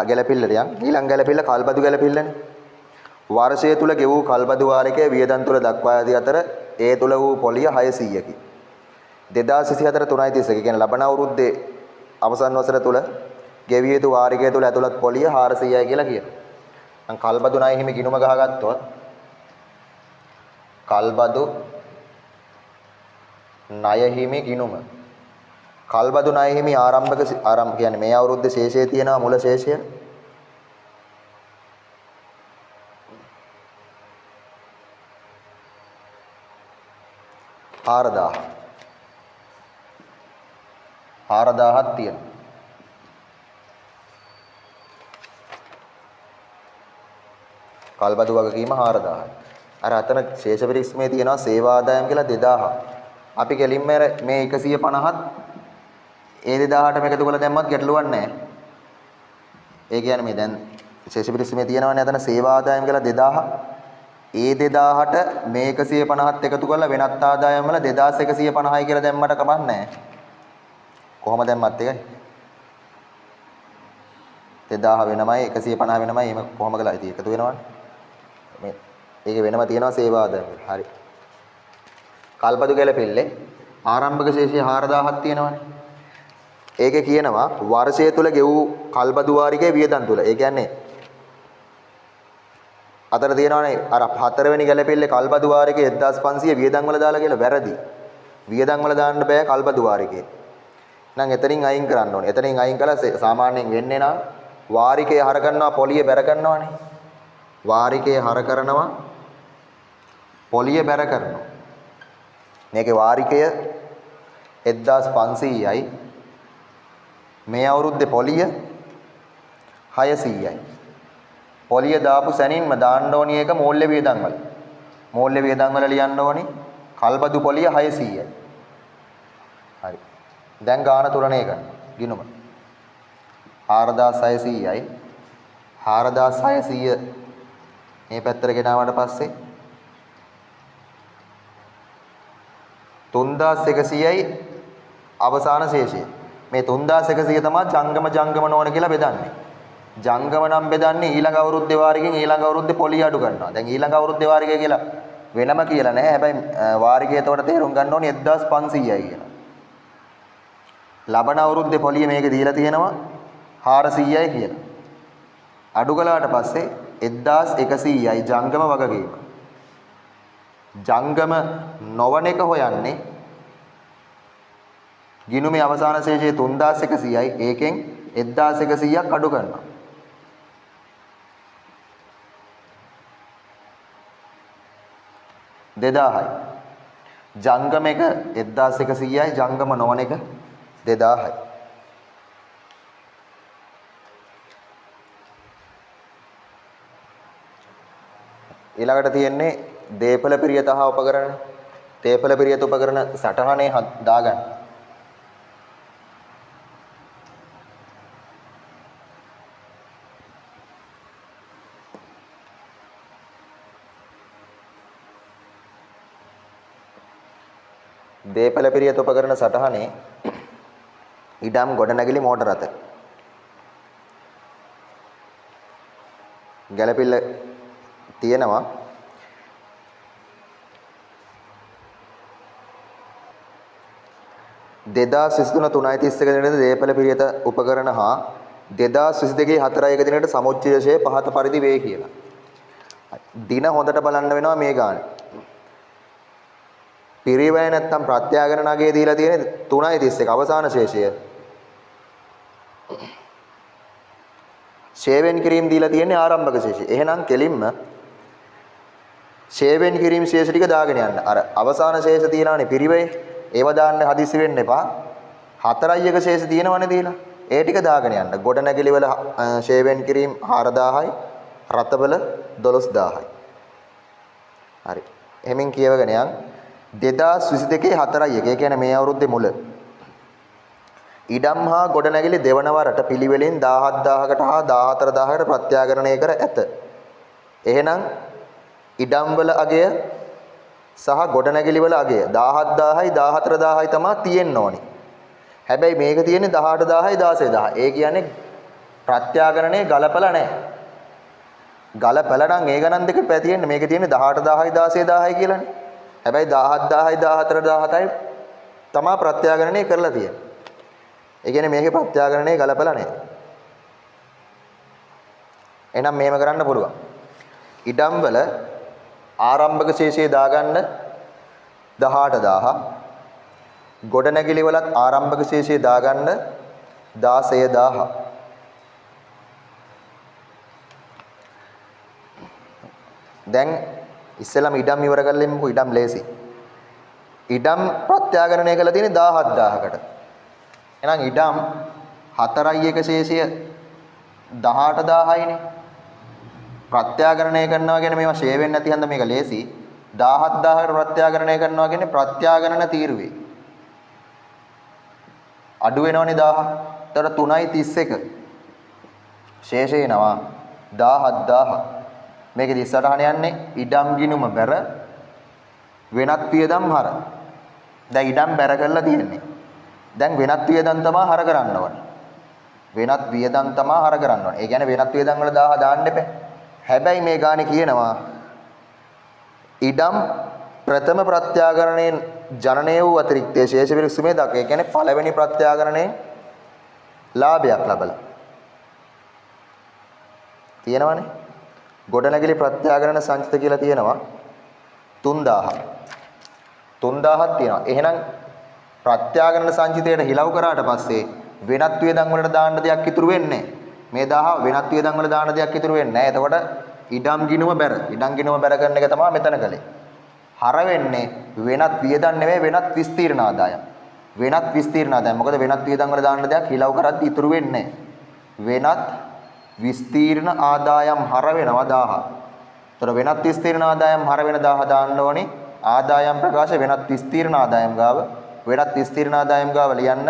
ගැලපෙillට යන්. ඊළඟ ගැලපෙilla කල්බදු ගැලපෙillනේ. වර්ෂය තුල ගෙවූ කල්බදු වාරිකයේ වියදම් තුල දක්වා ඇති අතර ඒ තුල වූ පොලිය 600කි. 2024 3.31 කියන්නේ ලබන අවුරුද්දේ අවසන් වසර තුල ගෙවිය යුතු වාරිකය තුල ඇතුළත් පොලිය 400යි කියලා කියනවා. දැන් කල්බදු ණය හිමි ගිණුම ගහගත්තොත් කල්බදු ණය හිමි ගිණුම කල්බදු ණය හිමි ආරම්භක කියන්නේ මේ අවුරුද්දේ ශේෂයේ තියෙනවා මුල ශේෂය 4000. 4000ක් තියෙනවා. කල්බදු වගකීම 4000යි. අර අතන ශේෂ පිරික්සමේ තියෙනවා සේවා ආදායම් කියලා 2000. අපි කෙලින්ම මේ 150ත් ඒ 2000ට මේක දුකලා දැම්මත් ගැටලුවක් නැහැ. ඒ කියන්නේ මේ දැන් ශේෂ පිරික්සමේ තියෙනවනේ අතන සේවා ආදායම් කියලා 2000. ඒ 2000ට මේ 150ත් එකතු කරලා වෙනත් ආදායම් වල 2150යි කියලා දැම්මට කමක් නැහැ. කොහොම දැම්මත් එකයි. 2000 වෙනමයි 150 වෙනමයි එහෙම කොහොම කළා ඉතින් එකතු වෙනවනේ. මේ ඒකේ වෙනම තියෙනවා සේවා ආදායම්. හරි. කල්පතු ගැලපෙල්ලේ ආරම්භක ශේෂය 4000ක් තියෙනවනේ. ඒකේ කියනවා වර්ෂය තුල ගෙවූ කල්පතු වාරිකයේ වියදම් තුල. ඒ කියන්නේ අතර තියෙනවනේ අර හතරවෙනි ගැලපෙල්ලේ කල්පතු වාරිකයේ 1500 වියදම් වල දාලා කියලා වැරදි. වියදම් වල දාන්න බෑ කල්පතු වාරිකයේ. එහෙනම් එතනින් අයින් කරන්න ඕනේ. එතනින් අයින් කළා සාමාන්‍යයෙන් වෙන්නේ නම් වාරිකයේ හර කරනවා පොලිය බැර කරනවානේ. වාරිකයේ හර කරනවා පොලිය බැර කරනවා. මේකේ වාරිකය 1500යි. මේ අවුරුද්දේ පොලිය 600යි. පොලිය දාපු සැනින්ම දාන්න ඕනි එක මූල්‍ය වියදම් වල. මූල්‍ය වියදම් වල ලියන්න ඕනි කල්බදු පොලිය 600යි. හරි. දැන් ගාන තුලනේ ගන්න. ගිනුම 4600යි. 4600 මේ පැත්තට ගෙනාවට පස්සේ 3100යි අවසාන ශේෂය. මේ 3100 තමයි ජංගම නොවන කියලා බෙදන්නේ. ජංගම නම් බෙදන්නේ ඊළඟ අවුරුද්දේ වාරිකෙන් ඊළඟ අවුරුද්දේ පොලිය අඩු කරනවා. දැන් ඊළඟ අවුරුද්දේ වාරිකය කියලා වෙනම කියලා නැහැ. හැබැයි වාරිකය එතකොට තේරුම් ගන්න ඕනේ 1500යි කියලා. ලබන අවුරුද්දේ පොලිය මේක දීලා තියෙනවා 400යි කියලා. අඩු කළාට පස්සේ 1100යි ජංගම වගකීම. ජංගම නොවන එක හොයන්නේ ගිණුමේ අවසාන ශේෂයේ 3100යි. ඒකෙන් 1100ක් අඩු කරනවා. දෙදාහයි. ජංගම එක 1100යි ජංගම නොවන එක 2000යි. ඊළඟට තියෙන්නේ දීපල පිරියත හා උපකරණ. දීපල පිරියත උපකරණ සටහනේ දාගන්න. දීපල පිරියත උපකරණ සටහනේ ඉඩම් ගොඩනැගිලි මෝටර රථ ගැලපිල්ල තියෙනවා. දෙදා 23 දිනට දීපල පිරියත උපකරණ හා 2022 4 දිනට සමුච්චයශය පහත පරිදි වේ කියලා. දින හොඳට බලන්න වෙනවා මේ ගානේ. පිරිවැය නැත්තම් ප්‍රත්‍යාගන නගයේ දීලා තියෙන්නේ 3.31 අවසාන ශේෂය. ෂේවෙන් කිරීම දීලා තියෙන්නේ ආරම්භක ශේෂය. එහෙනම් කෙලින්ම ෂේවෙන් කිරීම ශේෂ ටික දාගෙන යන්න. අර අවසාන ශේෂ තියෙනවානේ පිරිවැය. ඒව දාන්න හදිස්සි වෙන්න එපා. 4යි එක ශේෂ තියෙනවනේ දීලා. ඒ ටික දාගෙන යන්න. ගොඩනැගිලි වල ෂේවෙන් කිරීම 4000යි. රතබල 12000යි. හරි. එහෙමින් කියවගෙන යන්න. 2022 4යි එක. ඒ කියන්නේ මේ අවුරුද්දේ මුල. ඉඩම් හා ගොඩනැගිලි දෙවන වරට පිළිවෙලින් 17000කට හා 14000කට ප්‍රත්‍යාගරණය කර ඇත. එහෙනම් ඉඩම් වල අගය සහ ගොඩනැගිලි වල අගය 17000යි 14000යි තමයි තියෙන්න ඕනි. හැබැයි මේක තියෙන්නේ 18000යි 16000. ඒ කියන්නේ ප්‍රත්‍යාගරණේ ගලපලා නැහැ. ගලපලා නම් ඒ ගණන් දෙක පැතියෙන්නේ මේක තියෙන්නේ 18000යි 16000යි කියලානේ. හැබැයි 17000යි 14000යි තමයි ප්‍රත්‍යාගරණය කරලා තියෙන්නේ. ඒ කියන්නේ මේකේ ප්‍රත්‍යාගරණේ ගලපලා නැහැ. එහෙනම් මේව කරන්න පුළුවන්. ඉඩම් වල ආරම්භක ශේෂය දාගන්න 18000. ගොඩනැගිලි වලත් ආරම්භක ශේෂය දාගන්න 16000. දැන් ඉස්සෙල්ලාම ඉඩම් ඉවර කරලෙමුකෝ. ඉඩම් ලේසි. ඉඩම් ප්‍රත්‍යාගරණය කරලා තියෙන්නේ 17000කට. එහෙනම් ඉඩම් 4යි 1 ශේෂය 18000යිනේ. ප්‍රත්‍යාගරණය කරනවා කියන්නේ මේවා ෂේ වෙන්නේ නැති හන්ද මේක ලේසි. 17000කට ප්‍රත්‍යාගරණය කරනවා කියන්නේ ප්‍රත්‍යාගරණ තීරුවේ. අඩු වෙනවනේ 1000. එතකොට 3යි 31. ශේෂය එනවා 17000. මේකේ 38 යන්නේ ඉඩම් ගිණුම බැර වෙනත් වියදම් හර. දැන් ඉඩම් බැර කරලා තියෙන්නේ. දැන් වෙනත් වියදම් තමයි හර කරන්න ඕනේ. වෙනත් වියදම් තමයි හර කරන්න ඕනේ. ඒ කියන්නේ වෙනත් වියදම් වල 1000 දාන්න එපා. හැබැයි මේ ගානේ කියනවා ඉඩම් ප්‍රථම ප්‍රත්‍යාගරණයෙන් ජනනය වූ අතිරික්තයේ ශේෂ විරික්සුමේ දක. ඒ කියන්නේ පළවෙනි ප්‍රත්‍යාගරණයෙන් ලාභයක් ලබලා. තියෙනවනේ. ගොඩනැගිලි ප්‍රත්‍යාගරණ සංචිත කියලා තියෙනවා 3000. 3000ක් තියෙනවා. එහෙනම් ප්‍රත්‍යාගරණ සංචිතයට හිලව් කරාට පස්සේ වෙනත් වියදම් වලට දාන්න දෙයක් ඉතුරු වෙන්නේ නැහැ. මේ 1000 වෙනත් වියදම් වල දාන්න දෙයක් ඉතුරු වෙන්නේ නැහැ. එතකොට ඉඩම් ගිණුම බැර. ඉඩම් ගිණුම බැර කරන එක තමයි මෙතන කලේ. හර වෙන්නේ වෙනත් වියදම් නෙවෙයි වෙනත් විස්තීර්ණ ආදායම්. වෙනත් විස්තීර්ණ ආදායම්. මොකද වෙනත් වියදම් වල දාන්න දෙයක් හිලව් කරද්දි ඉතුරු වෙන්නේ නැහැ. වෙනත් විස්තීර්ණ ආදායම් හර වෙනවා 1000. ඒතර වෙනත් විස්තීර්ණ ආදායම් හර වෙන 1000 දාන්න ඕනේ. ආදායම් ප්‍රකාශ වෙනත් විස්තීර්ණ ආදායම් ගාව වෙනත් විස්තීර්ණ ආදායම් ගාව ලියන්න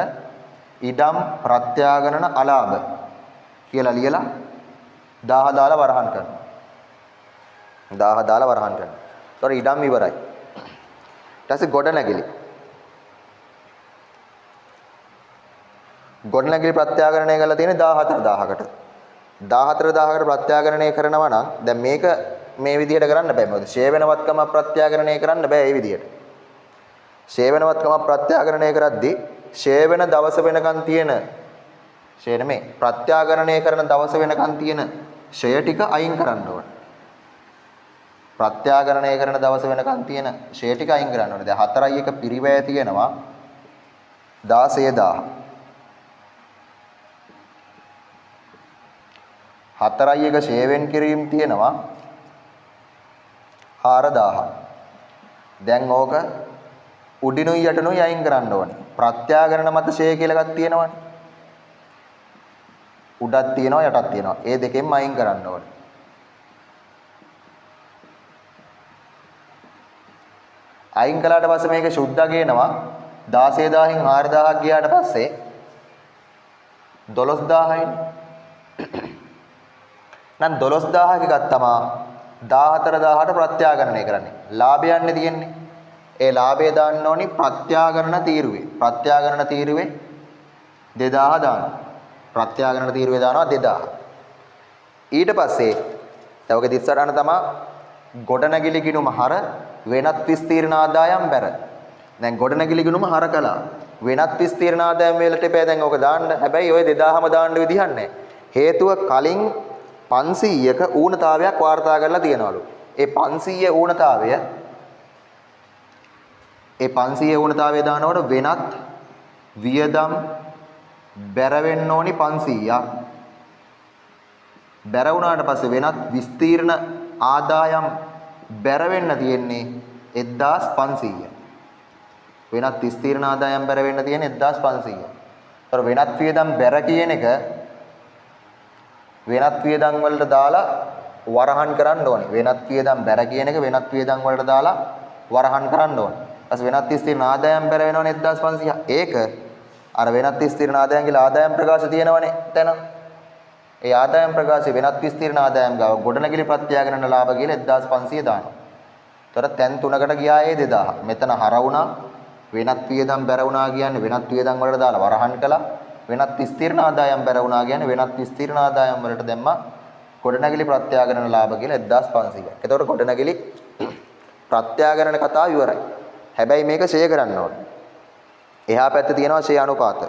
ඉඩම් ප්‍රත්‍යාගරණ අලාභ කියලා ලියලා 1000 දාලා වරහන් කරනවා. 1000 දාලා වරහන් කරනවා. ඒතර ඉඩම් ඉවරයි. ඊට පස්සේ ගොඩනැගිලි. ගොඩනැගිලි ප්‍රත්‍යාගරණය කරලා තියෙන්නේ 14000කට. 14000කට ප්‍රත්‍යාගරණය කරනවා නම් දැන් මේක මේ විදිහට කරන්න බෑ. මොකද ෂේ වෙනවත්කම ප්‍රත්‍යාගරණය කරන්න බෑ මේ විදිහට. ෂේ වෙනවත්කම ප්‍රත්‍යාගරණය කරද්දී ෂේ වෙන දවස වෙනකන් තියෙන ෂේ නෙමෙයි ප්‍රත්‍යාගරණය කරන දවස වෙනකන් තියෙන ෂය ටික අයින් කරන්න ඕනේ. ප්‍රත්‍යාගරණය කරන දවස වෙනකන් තියෙන ෂේ ටික අයින් කරන්න ඕනේ. දැන් 4යි 1 පිරිවැය තියෙනවා 16000. 4යි 1 ෂේවෙන් කිරීම තියෙනවා 4000. දැන් ඕක උඩිනුයි යටිනුයි අයින් කරන්න ඕනේ. ප්‍රත්‍යාගරණ මත ෂේ කියලා එකක් තියෙනවනේ. උඩක් තියෙනවා යටක් තියෙනවා. ඒ දෙකෙන්ම අයින් කරන්න ඕනේ. අයින් කළාට පස්සේ මේක සුද්ධ ගේනවා 16000න් 4000ක් ගියාට පස්සේ 12000යිනේ. නම් 12000 එකක් තමයි 14000ට ප්‍රත්‍යාගරණය කරන්නේ. ලාභයන්නේ තියෙන්නේ. ඒ ලාභය දාන්න ඕනි ප්‍රත්‍යාගරණ තීරුවේ. ප්‍රත්‍යාගරණ තීරුවේ 2000 දාන්න. ප්‍රත්‍යාගරණ තීරුවේ දානවා 2000. ඊට පස්සේ තවක 38 තමයි ගොඩනැගිලි ගිණුම හර වෙනත් විස්තීර්ණ ආදායම් බැර. දැන් ගොඩනැගිලි ගිණුම හර කළා. වෙනත් විස්තීර්ණ ආදායම් වලට එපා දැන් ඕක දාන්න. හැබැයි ওই 2000ම දාන්න විදිහක් නැහැ. හේතුව කලින් 500ක ඌනතාවයක් වාර්තා කරලා තියනවලු. ඒ 500 ඌනතාවය දානකොට වෙනත් වියදම් බැර වෙන්න ඕනි 500ක්. බැර වුණාට පස්සේ වෙනත් විස්තීර්ණ ආදායම් බැර වෙන්න තියෙන්නේ 1500. වෙනත් විස්තීර්ණ ආදායම් බැර වෙන්න තියෙන්නේ 1500. ඒතර වෙනත් වියදම් බැර කියන එක වෙනත් වියදම් වලට දාලා වරහන් කරන්න ඕනේ. වෙනත් වියදම් බැර කියන එක වෙනත් වියදම් වලට දාලා වරහන් කරන්න ඕනේ. ඊපස් වෙනත් විස්තීර්ණ ආදායම් බැර වෙනවනේ 1500. ඒක අර වෙනත් විස්තීර්ණ ආදායම් කියලා ආදායම් ප්‍රකාශ තියෙනවනේ එතන. ඒ ආදායම් ප්‍රකාශය වෙනත් විස්තීර්ණ ආදායම් ගාව ගොඩනැගිලි ප්‍රත්‍යාගරණ ලාභ කියලා 1500 දානවා. ඒතර තැන් තුනකට ගියා ඒ 2000. මෙතන හර වුණා. වෙනත් වියදම් බැර වුණා කියන්නේ වෙනත් වියදම් වලට දාලා වරහන් කළා. වෙනත් විස්තීර්ණ ආදායම් බැර වුණා කියන්නේ වෙනත් විස්තීර්ණ ආදායම් වලට දැම්මා ගොඩනැගිලි ප්‍රත්‍යාගරණ ලාභ කියලා 1500. එතකොට ගොඩනැගිලි ප්‍රත්‍යාගරණ කතාව ඉවරයි. හැබැයි මේක ෂේ කරන්න ඕනේ. එහා පැත්තේ තියෙනවා ෂේ අනුපාත.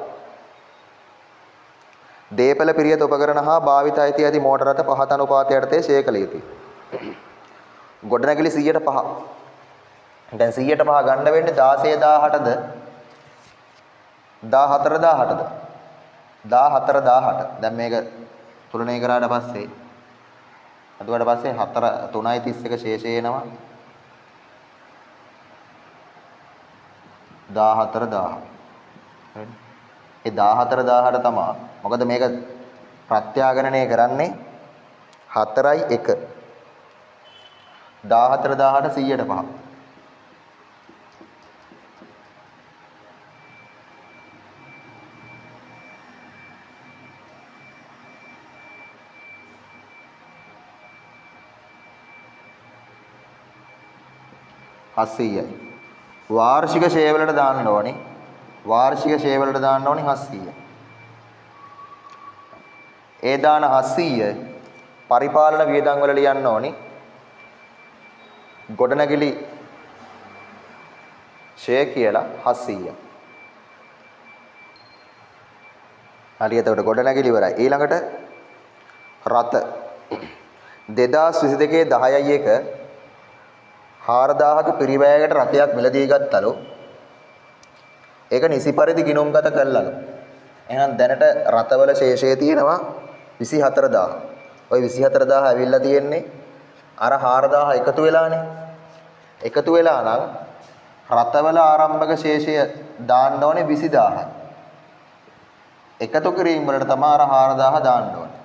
දීපල පිරියත උපකරණ හා භාවිත අයිති ඇති මෝටර රථ පහත අනුපාතය යටතේ ෂේ කළ යුතුයි. ගොඩනැගිලි 100ට 5. දැන් 100ට 5 ගන්න වෙන්නේ 16000ටද 14000ටද 14000ට. දැන් මේක තුලණය කරාට පස්සේ අදුවට පස්සේ 4 3යි 31 ශේෂය එනවා 14000. හරි. ඒ 14 තමයි. මොකද මේක ප්‍රත්‍යාගණනය කරන්නේ 4යි 1. 14 18 100ට 5. හස්සීයයි. වාර්ෂික ෂේ වලට දාන්න ඕනේ. වාර්ෂික ෂේ වලට දාන්න ඕනේ 700. ඒ දාන 700 පරිපාලන වියදම් වල ලියන්න ඕනේ. ගොඩනැගිලි ෂේ කියලා 700. හරි එතකොට ගොඩනැගිලි ඉවරයි. ඊළඟට රත 2022 10යි 1 4000ක පිරිවැයකට රතයක් මිලදී ගත්තලු. ඒක නිසි පරිදි ගිණුම්ගත කළලු. එහෙනම් දැනට රතවල ශේෂය තියෙනවා 24000. ওই 24000 ඇවිල්ලා තියෙන්නේ අර 4000 එකතු වෙලානේ. එකතු වෙලා නම් රතවල ආරම්භක ශේෂය දාන්න ඕනේ 20000යි. එකතු කිරීම වලට තමයි අර 4000 දාන්න ඕනේ.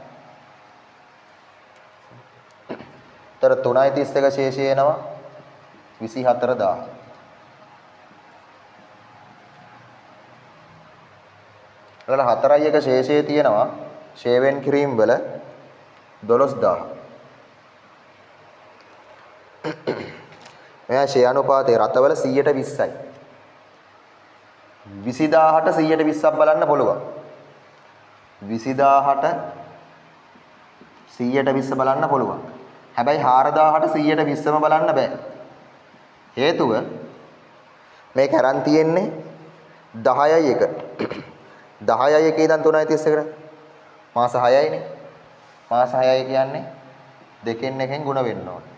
ତර 3.31 ශේෂය එනවා 24000. වල 4.1 ශේෂයේ තියෙනවා ෂේවෙන් කිරීම වල 12000. මෙයා ෂේ අනුපාතයේ රතවල 100%යි. 20000ට 120ක් බලන්න පුළුවන්. 20000ට 120 බලන්න පුළුවන්. හැබැයි 4000ට 120ම බලන්න බෑ. හේතුව මේක අරන් තියෙන්නේ 10යි 1. 10යි 1 ඉඳන් 3.31කට මාස 6යිනේ. මාස 6යි කියන්නේ දෙකෙන් එකෙන් ಗುಣ වෙන්න ඕනේ.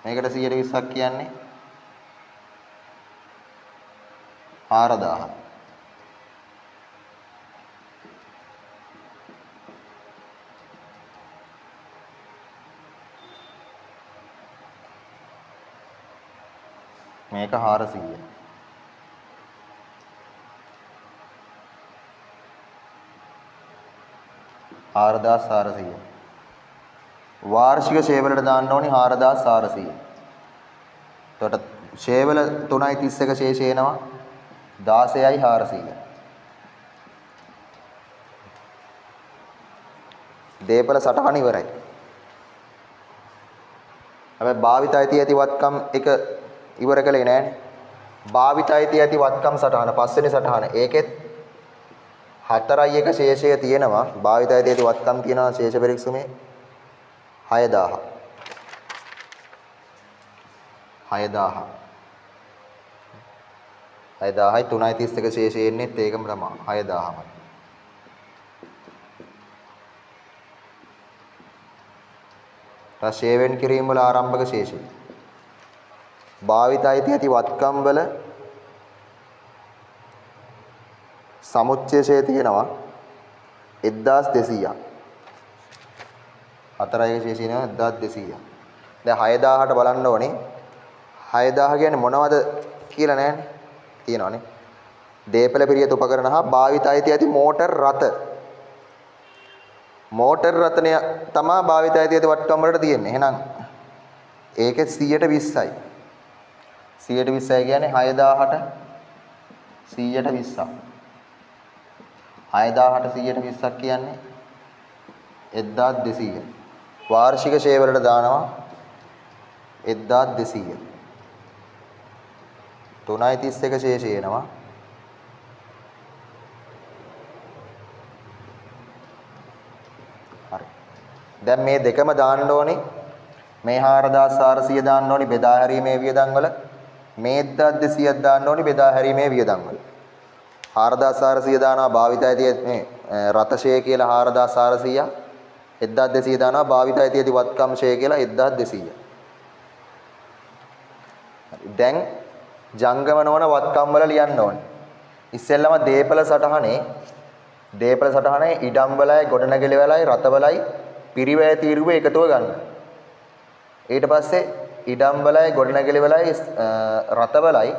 මේකට 120ක් කියන්නේ 4000. මේක 400. ආරදාස් 400. වාර්ෂික ෂේවලට දාන්න ඕනේ 4400. එතකොට ෂේවල 3.31 ශේෂය එනවා 16යි 400. දීපල සටහන ඉවරයි. හැබැයි භාවිතයි ඇති වත්කම් එක ඉවර කළේ නෑනේ. භාවිතයි ඇති වත්කම් සටහන පස්වෙනි සටහන. ඒකෙත් 4යි 1 ශේෂය තියෙනවා. භාවිතයි ඇති වත්කම් තියෙනවා ශේෂ පරික්ෂමේ 6000. 6000. 6000යි 3.31 ශේෂය එන්නේත් ඒකම තමයි 6000මයි. ෂේවෙන් කිරීම වල ආරම්භක ශේෂය. භාවිතයි ඇති වත්කම් වල සමුච්චය තියෙනවා 1200ක්. 4යි ශේෂය නේ 1200. දැන් 6000ට බලන්න ඕනේ. 6000 කියන්නේ මොනවද කියලා නෑනේ. තියෙනවනේ. දීපල පිරියත උපකරණ හා භාවිතයි ඇති මෝටර් රථ. මෝටර් රථණය තමයි භාවිතයි ඇති වට්ටම් වලට තියෙන්නේ. එහෙනම් ඒකේ 120යි. 120යි කියන්නේ 6000ට 120ක්. 6000ට 120ක් කියන්නේ 1200. වාර්ෂික ෂේ වලට දානවා 1200. 3.31 ශේෂය එනවා. හරි. දැන් මේ දෙකම දාන්න ඕනේ. මේ 4400 දාන්න ඕනේ බෙදා හැරීමේ වියදම් වල. මේ 1200ක් දාන්න ඕනේ බෙදා හැරීමේ වියදම් වල. 4400 දානවා භාවිතයි මේ රතශය කියලා 4400. 1200 දානවා භාවිතයි තියෙති වත්කම් ෂේ කියලා 1200. දැන් ජංගම නොවන වත්කම් වල ලියන්න ඕනේ. ඉස්සෙල්ලම දීපල සටහනේ ඉඩම් වලයි ගොඩනැගිලි වලයි රත වලයි පිරිවැය තීරුව එකතුව ගන්න. ඊට පස්සේ ඉඩම් වලයි ගොඩනැගිලි වලයි රත වලයි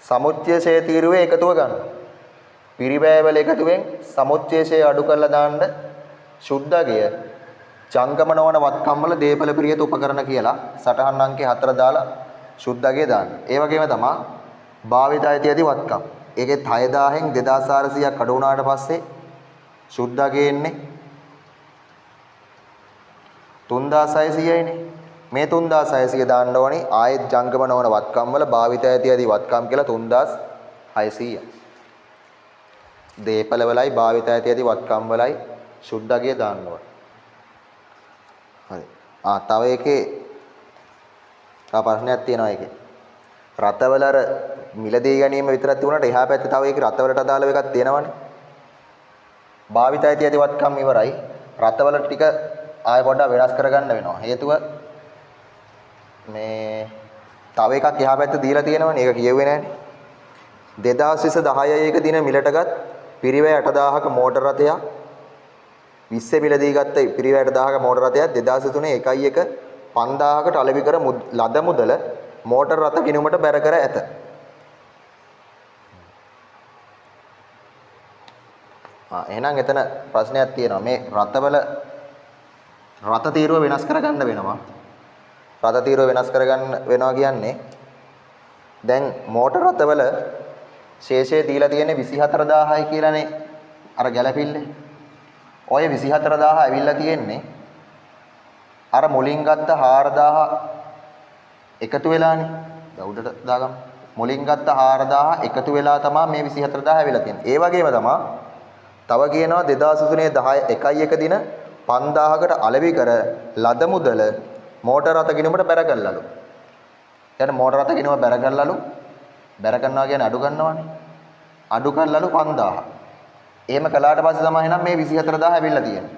සමුච්ඡේදයේ තීරුවේ එකතුව ගන්න. පිරිවැයවල එකතුවෙන් සමුච්ඡේදයේ අඩු කරලා දාන්න සුද්ධගය ජංගම නොවන වත්කම් වල දීපල ප්‍රියත උපකරණ කියලා සටහන් අංකේ 4 දාලා සුද්ධගය දාන්න. ඒ වගේම තමයි භාවිතය ඇති වත්කම්. ඒකෙත් 6000න් 2400ක් අඩු වුණාට පස්සේ සුද්ධගය එන්නේ 3600යිනේ. මේ 3600 දාන්න ඕනි ආයෙත් ජංගම නොවන වත්කම් වල භාවිතය ඇති වත්කම් කියලා 3600. දීපල වලයි භාවිතය ඇති වත්කම් වලයි සුද්ධගය දාන්න ඕනේ. හරි. තව එකේ තව ප්‍රශ්නයක් තියෙනවා ඒකේ. රතවල අර මිලදී ගැනීම විතරක් තිබුණාට එහා පැත්තේ තව ඒකේ රතවලට අදාළව එකක් තියෙනවනේ. භාවිතය ඇති වත්කම් ඉවරයි. රතවල ටික ආයෙ පොඩ්ඩක් වෙනස් කරගන්න වෙනවා. හේතුව මේ තව එකක් එහා පැත්තේ දීලා තියෙනවනේ. ඒක කියෙව්වේ නැහනේ. 2010 එක දින මිලටගත් පිරිවැය 8000ක මෝටර රථයක් 20 මිලදී ගත්ත පිරිවැය 8000ක මෝටර රථයක් 2003 1.1 5000කට අලෙවි කර ලද මුදල මෝටර රථ ගිණුමට බැර කර ඇත. එහෙනම් එතන ප්‍රශ්නයක් තියෙනවා. මේ රථවල රථ තීරුව වෙනස් කරගන්න වෙනවා. රථ තීරුව වෙනස් කරගන්න වෙනවා කියන්නේ දැන් මෝටර රථවල ශේෂය දීලා තියෙන්නේ 24000යි කියලානේ අර ගැලපිල්ලේ. ඔය 24000 ඇවිල්ලා තියෙන්නේ අර මුලින් ගත්ත 4000 එකතු වෙලානේ. දැන් උඩට දාගමු. මුලින් ගත්ත 4000 එකතු වෙලා තමයි මේ 24000 ඇවිල්ලා තියෙන්නේ. ඒ වගේම තමයි තව කියනවා 2003 1 දින 5000කට අලෙවි කර ලද මුදල මෝටර රථ ගිණුමට බැර කළලු. දැන් මෝටර රථ ගිණුම බැර කළලු. බැර කරනවා කියන්නේ අඩු කරනවානේ. අඩු කළලු 5000. එහෙම කළාට පස්සේ තමයි එහෙනම් මේ 24000 ඇවිල්ලා තියෙන්නේ.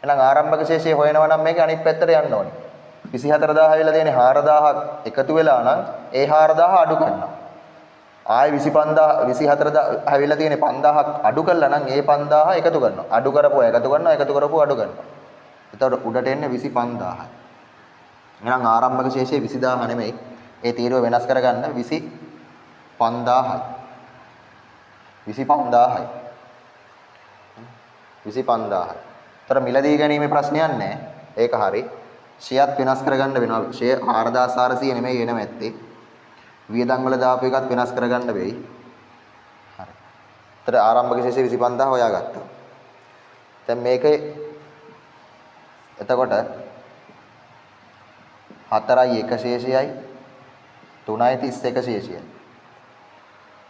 එහෙනම් ආරම්භක ශේෂය හොයනවා නම් මේක අනිත් පැත්තට යන්න ඕනේ. 24000 ඇවිල්ලා තියෙන්නේ 4000ක් එකතු වෙලා නම් ඒ 4000 අඩු කරනවා. ආයෙ 24000 ඇවිල්ලා තියෙන්නේ 5000ක් අඩු කළා නම් ඒ 5000 එකතු කරනවා. අඩු කරපුවා එකතු කරනවා, එකතු කරපුවා අඩු කරනවා. එතකොට උඩට එන්නේ 25000යි. එහෙනම් ආරම්භක ශේෂය 20000 නෙමෙයි. ඒ තීරුව වෙනස් කරගන්න 25000යි. 25000යි. 25000යි. ତර මිලදී ගැනීමේ ප්‍රශ්නයක් නැහැ. ඒක හරි. ෂෙයත් වෙනස් කරගන්න වෙනවා. ෂෙය 4400 නෙමෙයි එනම ඇත්තේ. වියදම් වල දාපු එකත් වෙනස් කරගන්න වෙයි. හරි. ତර ආරම්භක ශේෂය 25000 හොයාගත්තා. දැන් මේකේ එතකොට 4යි 1 ශේෂයයි 3යි 31 ශේෂයයි.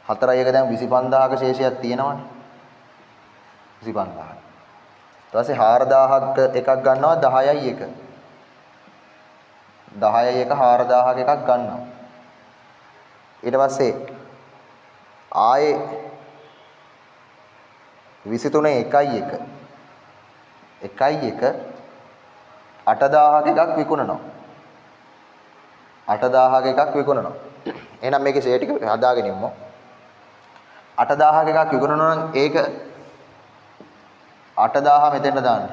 4යි 1 දැන් 25000ක ශේෂයක් තියෙනවනේ. 25000. ඊට පස්සේ 4000ක් එකක් ගන්නවා 10යි 1. 10යි 1 4000ක එකක් ගන්නවා. ඊට පස්සේ ආයේ 23 1යි 1. 1යි 1 8000ක එකක් විකුණනවා. 8000ක එකක් විකුණනවා. එහෙනම් මේකේ ෂෙයා ටික හදාගෙන ඉමු. 8000ක එකක් විකුණනවා නම් ඒක 8000 මෙතෙන්ට දාන්න.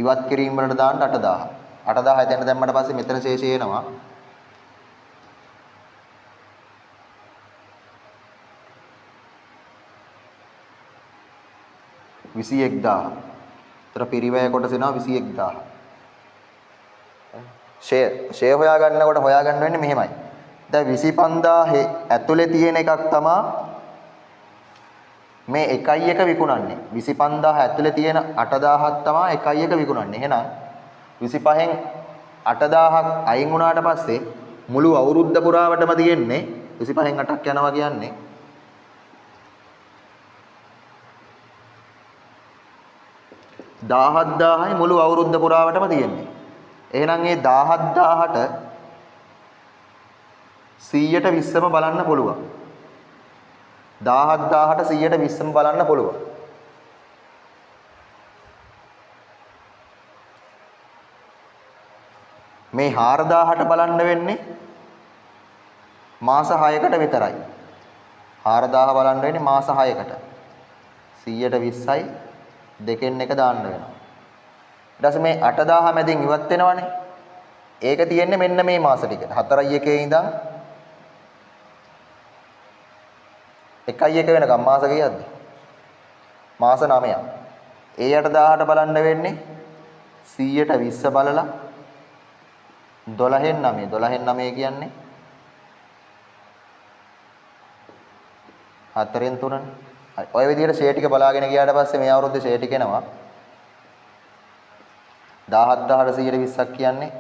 ඉවත් කිරීම වලට දාන්න 8000. 8000 එතෙන්ට දැම්මට පස්සේ මෙතන ශේෂය එනවා. විසි 21000. ඒතර පිරිවැය කොටස එනවා 21000. ෂෙය හොයාගන්නකොට හොයාගන්න වෙන්නේ මෙහෙමයි. දැන් 25000 ඇතුලේ තියෙන එකක් තමයි මේ 1යි 1 විකුණන්නේ. 25000 ඇතුලේ තියෙන 8000ක් තමයි 1යි 1 විකුණන්නේ. එහෙනම් 25න් 8000ක් අයින් වුණාට පස්සේ මුළු අවුරුද්ද පුරාවටම තියෙන්නේ 25න් 8ක් යනවා කියන්නේ 17000යි මුළු අවුරුද්ද පුරාවටම තියෙන්නේ. එහෙනම් මේ 17000ට 100%ම බලන්න පුළුවන්. 17000ට 100%ම බලන්න පුළුවන්. මේ 4000ට බලන්න වෙන්නේ මාස 6කට විතරයි. 4000 බලන්න වෙන්නේ මාස 6කට. 100%යි දෙකෙන් එක දාන්න වෙනවා. ඊට පස්සේ මේ 8000 මැදින් ඉවත් වෙනවනේ. ඒක තියෙන්නේ මෙන්න මේ මාස ටික. 4යි 1 ඉඳන් 1 වෙනකම් මාස කීයක්ද? මාස 9ක්. ඒ 8 1000ට බලන්න වෙන්නේ 100ට 20 බලලා 12න් 9. 12න් 9 කියන්නේ 4න් 3නේ. හරි. ඔය විදිහට ෂේ ටික බලාගෙන ගියාට පස්සේ මේ අවුරුද්දේ ෂේ ටික එනවා 17000ට 120ක් කියන්නේ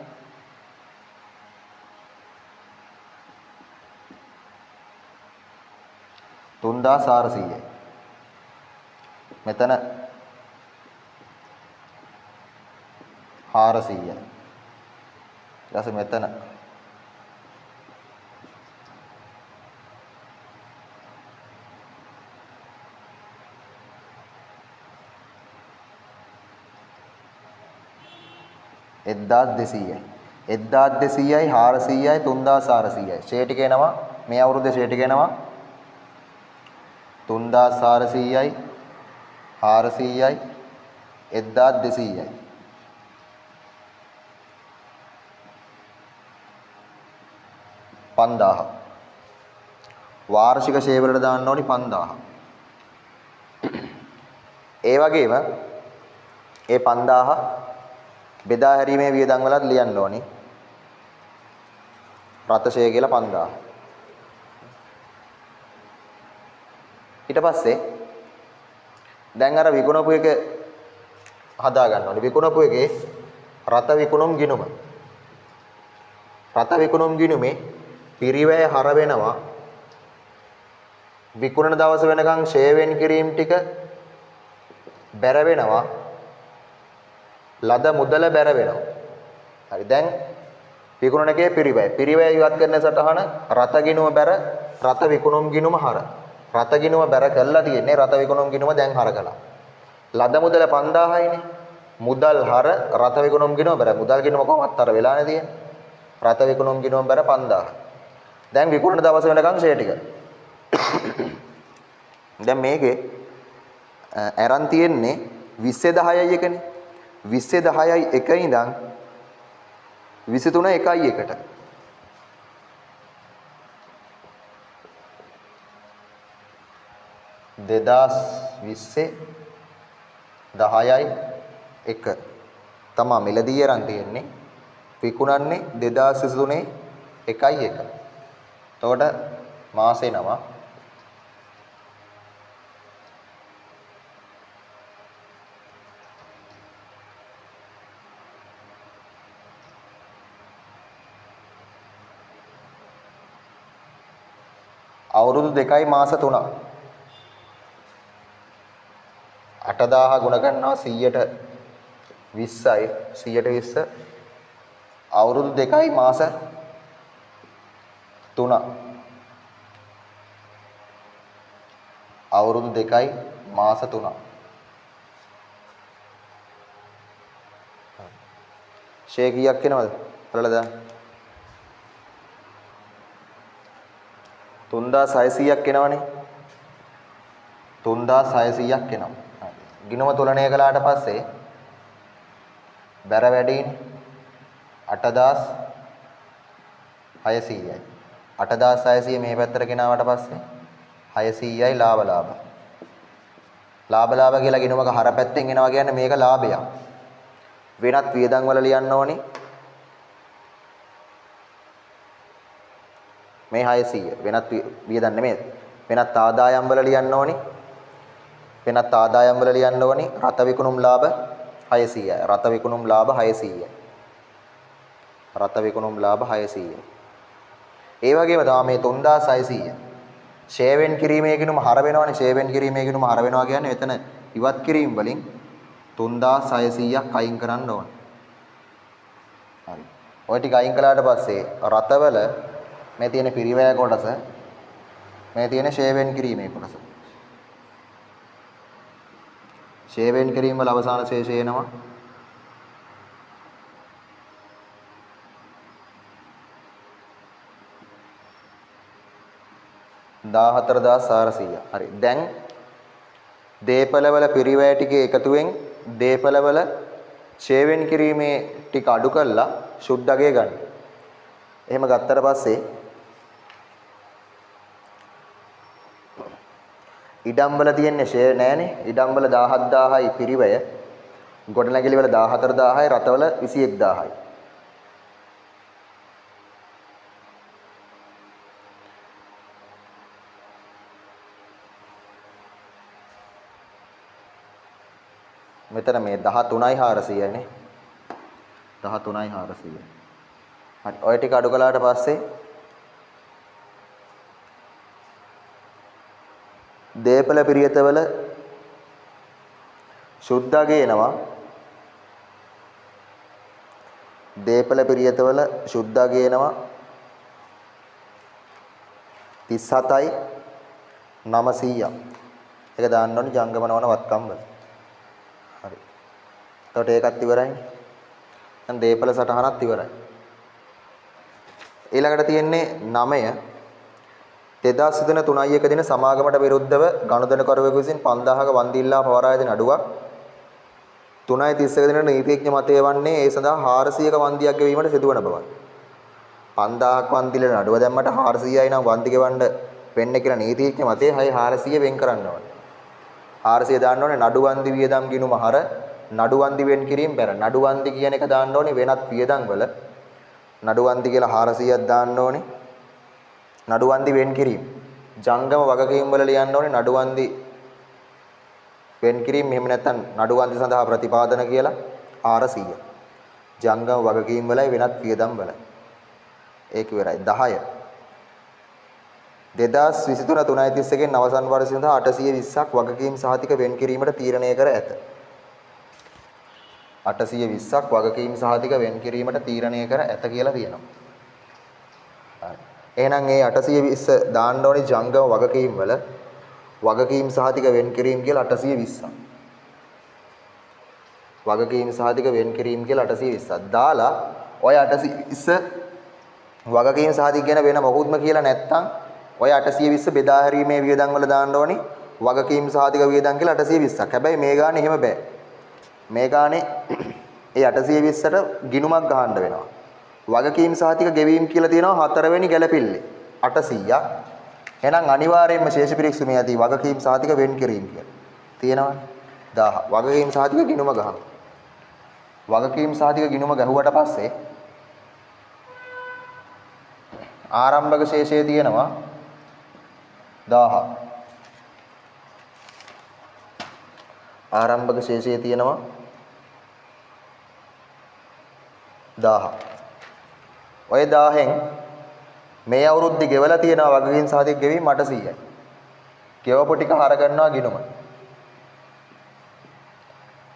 3400යි. මෙතන 400යි. ඊට පස්සේ මෙතන 1200යි. 1200යි 400යි 3400යි. ෂේ ටික එනවා මේ අවුරුද්දේ ෂේ ටික එනවා 3400යි 400යි 1200යි. $5000. වාර්ෂික ෂේ වලට දාන්න ඕනි 5000. ඒ වගේම ඒ 5000 බෙදා හැරීමේ වියදම් වලත් ලියන්න ඕනි. රත ෂේ කියලා 5000. ඊට පස්සේ දැන් අර විකුණපු එක හදා ගන්න ඕනේ. විකුණපු එකේ රත විකුණුම් ගිණුම. රත විකුණුම් ගිණුමේ පිරිවැය හර වෙනවා. විකුණන දවස වෙනකන් ෂේවෙන් කිරීම ටික බැර වෙනවා. ලද මුදල බැර වෙනවා. හරි දැන් විකුණන එකේ පිරිවැය. පිරිවැය ඉවත් කරන සටහන රත ගිණුම බැර රත විකුණුම් ගිණුම හර. රත ගිණුම බැර කරලා තියෙන්නේ රත විකුණුම් ගිණුම දැන් හර කළා. ලද මුදල 5000යිනේ. මුදල් හර රත විකුණුම් ගිණුම බැර. මුදල් ගිණුම කොහොමත් අර වෙලානේ තියෙන්නේ. රත විකුණුම් ගිණුම බැර 5000. දැන් විකුණන දවස වෙනකන් ෂේ ටික. දැන් මේකේ අරන් තියෙන්නේ 20/10යි එකනේ. 20/10යි 1 ඉඳන් 23/1ට. දෙදාස් 10යි 1 තමයි මිලදී අරන් තියෙන්නේ. විකුණන්නේ 2023 1යි 1. එතකොට මාසේ නම අවුරුදු 2යි මාස 3ක් 8000 ගුණ කරනවා 100ට 20යි 100ට 20 අවුරුදු 2යි මාස 3ක් අවුරුදු 2යි මාස 3ක් ෂේ කීයක් එනවද බලලා දාන්න 3600ක් එනවනේ 3600ක් එනවා. ගිණුම තුලණය කළාට පස්සේ බැර වැඩිනේ 8600යි. 8600 මේ පැත්තට ගෙනාවට පස්සේ 600යි ලාභ. ලාභ කියලා ගිණුමක හර පැත්තෙන් එනවා කියන්නේ මේක ලාභයක්. වෙනත් වියදම් වල ලියන්න ඕනි මේ 600 වෙනත් වියදම් නෙමෙයි වෙනත් ආදායම් වල ලියන්න ඕනි වෙනත් ආදායම් වල ලියන්න ඕනි රත විකුණුම් ලාභ 600යි රත විකුණුම් ලාභ 600යි රත විකුණුම් ලාභ 600යි ඒ වගේම තමයි මේ 3600 ෂේවෙන් කිරීමේ ගිණුම හර වෙනවනේ ෂේවෙන් කිරීමේ ගිණුම හර වෙනවා කියන්නේ එතන ඉවත් කිරීම වලින් 3600ක් අයින් කරන්න ඕනේ හරි ඔය ටික අයින් කළාට පස්සේ රතවල මේ තියෙන පිරිවැය කොටස මේ තියෙන ෂේවෙන් කිරීමේ කොටස ෂේවෙන් කිරීම වල අවසාන ශේෂය එනවා 14400 හරි දැන් දීපලවල පිරිවැය ටිකේ එකතුවෙන් දීපලවල ෂේවෙන් කිරීමේ ටික අඩු කරලා සුද්ධගේ ගන්න. එහෙම ගත්තට පස්සේ ඉඩම් වල තියෙන්නේ ෂෙයා නැහනේ. ඉඩම් වල 17000යි පිරිවැය. ගොඩනැගිලි වල 14000යි රටවල 21000යි. මෙතන මේ 13යි 400යි නේ. 13යි 400. හරි. ඔය ටික අඩු කළාට පස්සේ දේපල පිරියතවල සුද්ධා ගේනවා. දේපල පිරියතවල සුද්ධා ගේනවා 37යි 900ක්. ඒක දාන්න ඕනේ ජංගම නවන වත්කම් වල. හරි. එතකොට ඒකත් ඉවරයිනේ. දැන් දේපල සටහනත් ඉවරයි. ඊළඟට තියෙන්නේ 9 2003 3 දින සමාගමට විරුද්ධව ගනුදෙනුකරුවෙකු විසින් 5000ක වන්දිල්ලා පවරා දෙන අඩුවක් 3.31 දිනට නීතිඥ මතය වන්නේ ඒ සඳහා 400ක වන්දියක් ගෙවීමට සිදුවන බවයි. 5000ක් වන්දිලේ නඩුව දැම්මට 400යි නම් වන්දි ගෙවන්න වෙන්නේ කියලා නීතිඥ මතය 400 වෙන් කරන්න ඕනේ. 400 දාන්න ඕනේ නඩු වන්දි වියදම් ගිණුම හර නඩු වන්දි වෙන් කිරීම බැර. නඩු වන්දි කියන එක දාන්න ඕනේ වෙනත් වියදම් වල. නඩු වන්දි කියලා 400ක් දාන්න ඕනේ. නඩු වන්දි වෙන් කිරීම. ජංගම වගකීම් වල ලියන්න ඕනේ නඩු වන්දි වෙන් කිරීම. මෙහෙම නැත්නම් නඩු වන්දි සඳහා ප්‍රතිපාදන කියලා 400. ජංගම වගකීම් වලයි වෙනත් වියදම් වලයි. ඒක ඉවරයි. 10 2023 3.31 ගෙන් අවසන් වර්ෂය සඳහා 820ක් වගකීම් සහතික වෙන් කිරීමට තීරණය කර ඇත. 820ක් වගකීම් සහතික වෙන් කිරීමට තීරණය කර ඇත කියලා තියෙනවා. හරි. එහෙනම් මේ 820 දාන්න ඕනේ ජංගම වගකීම් වල වගකීම් සහතික වෙන් කිරීම කියලා 820ක්. වගකීම් සහතික වෙන් කිරීම කියලා 820ක්. දාලා ඔය 820 වගකීම් සහතික ගැන වෙන මොකුත්ම කියලා නැත්තම් ඔය 820 බෙදා හැරීමේ වියදම් වල දාන්න ඕනේ වගකීම් සහතික වියදම් කියලා 820ක්. හැබැයි මේ ගානේ එහෙම බෑ. මේ ගානේ ඒ 820ට ගිණුමක් ගහන්න වෙනවා. වගකීම් සහතික ගෙවීම කියලා තියෙනවා 4 වෙනි ගැළපිල්ලේ 800ක්. එහෙනම් අනිවාර්යයෙන්ම ශේෂ පිරික්සුමේ ඇති වගකීම් සහතික වෙන් කිරීම කියලා. තියෙනවනේ 1000. වගකීම් සහතික ගිණුම ගහනවා. වගකීම් සහතික ගිණුම ගහුවට පස්සේ ආරම්භක ශේෂයේ තියෙනවා 1000. ආරම්භක ශේෂයේ තියෙනවා 1000. ඔය 1000න් මේ අවුරුද්දේ ගෙවලා තියෙනවා වගකීම් සහතික ගෙවීම 800යි. ගෙවපු ටික හර ගන්නවා ගිණුම.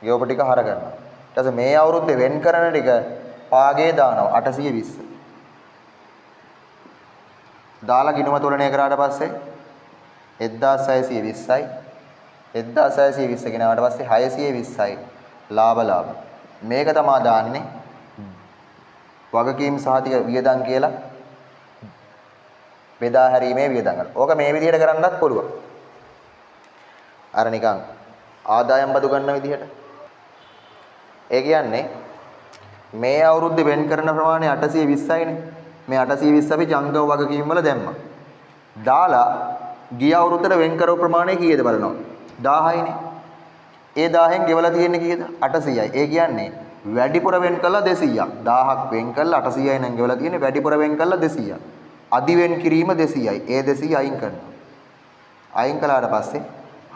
ගෙවපු ටික හර ගන්නවා. ඊට පස්සේ මේ අවුරුද්දේ වෙන් කරන ටික පාගේ දානවා 820. දාලා ගිණුම තුලණය කරාට පස්සේ 1620යි 1620 ගෙනාවට පස්සේ 620යි ලාභ. මේක තමයි දාන්නේ වගකීම් සහතික වියදම් කියලා බෙදා හැරීමේ වියදම් වල. ඕක මේ විදිහට කරන්නත් පුළුවන්. අර නිකන් ආදායම් බදු ගන්න විදිහට. ඒ කියන්නේ මේ අවුරුද්දේ වෙන් කරන ප්‍රමාණය 820යිනේ. මේ 820 අපි ජංගම වගකීම් වල දැම්මා. දාලා ගිය අවුරුද්දට වෙන් කරව ප්‍රමාණය කීයද බලනවා. 1000යිනේ. ඒ 1000න් ගෙවලා තියෙන්නේ කීයද? 800යි. ඒ කියන්නේ වැඩිපුර වෙන් කළා 200ක්. 1000ක් වෙන් කළා 800යි නම් ගෙවලා තියෙන්නේ වැඩිපුර වෙන් කළා 200ක්. අදි වෙන් කිරීම 200යි. ඒ 200 අයින් කරනවා. අයින් කළාට පස්සේ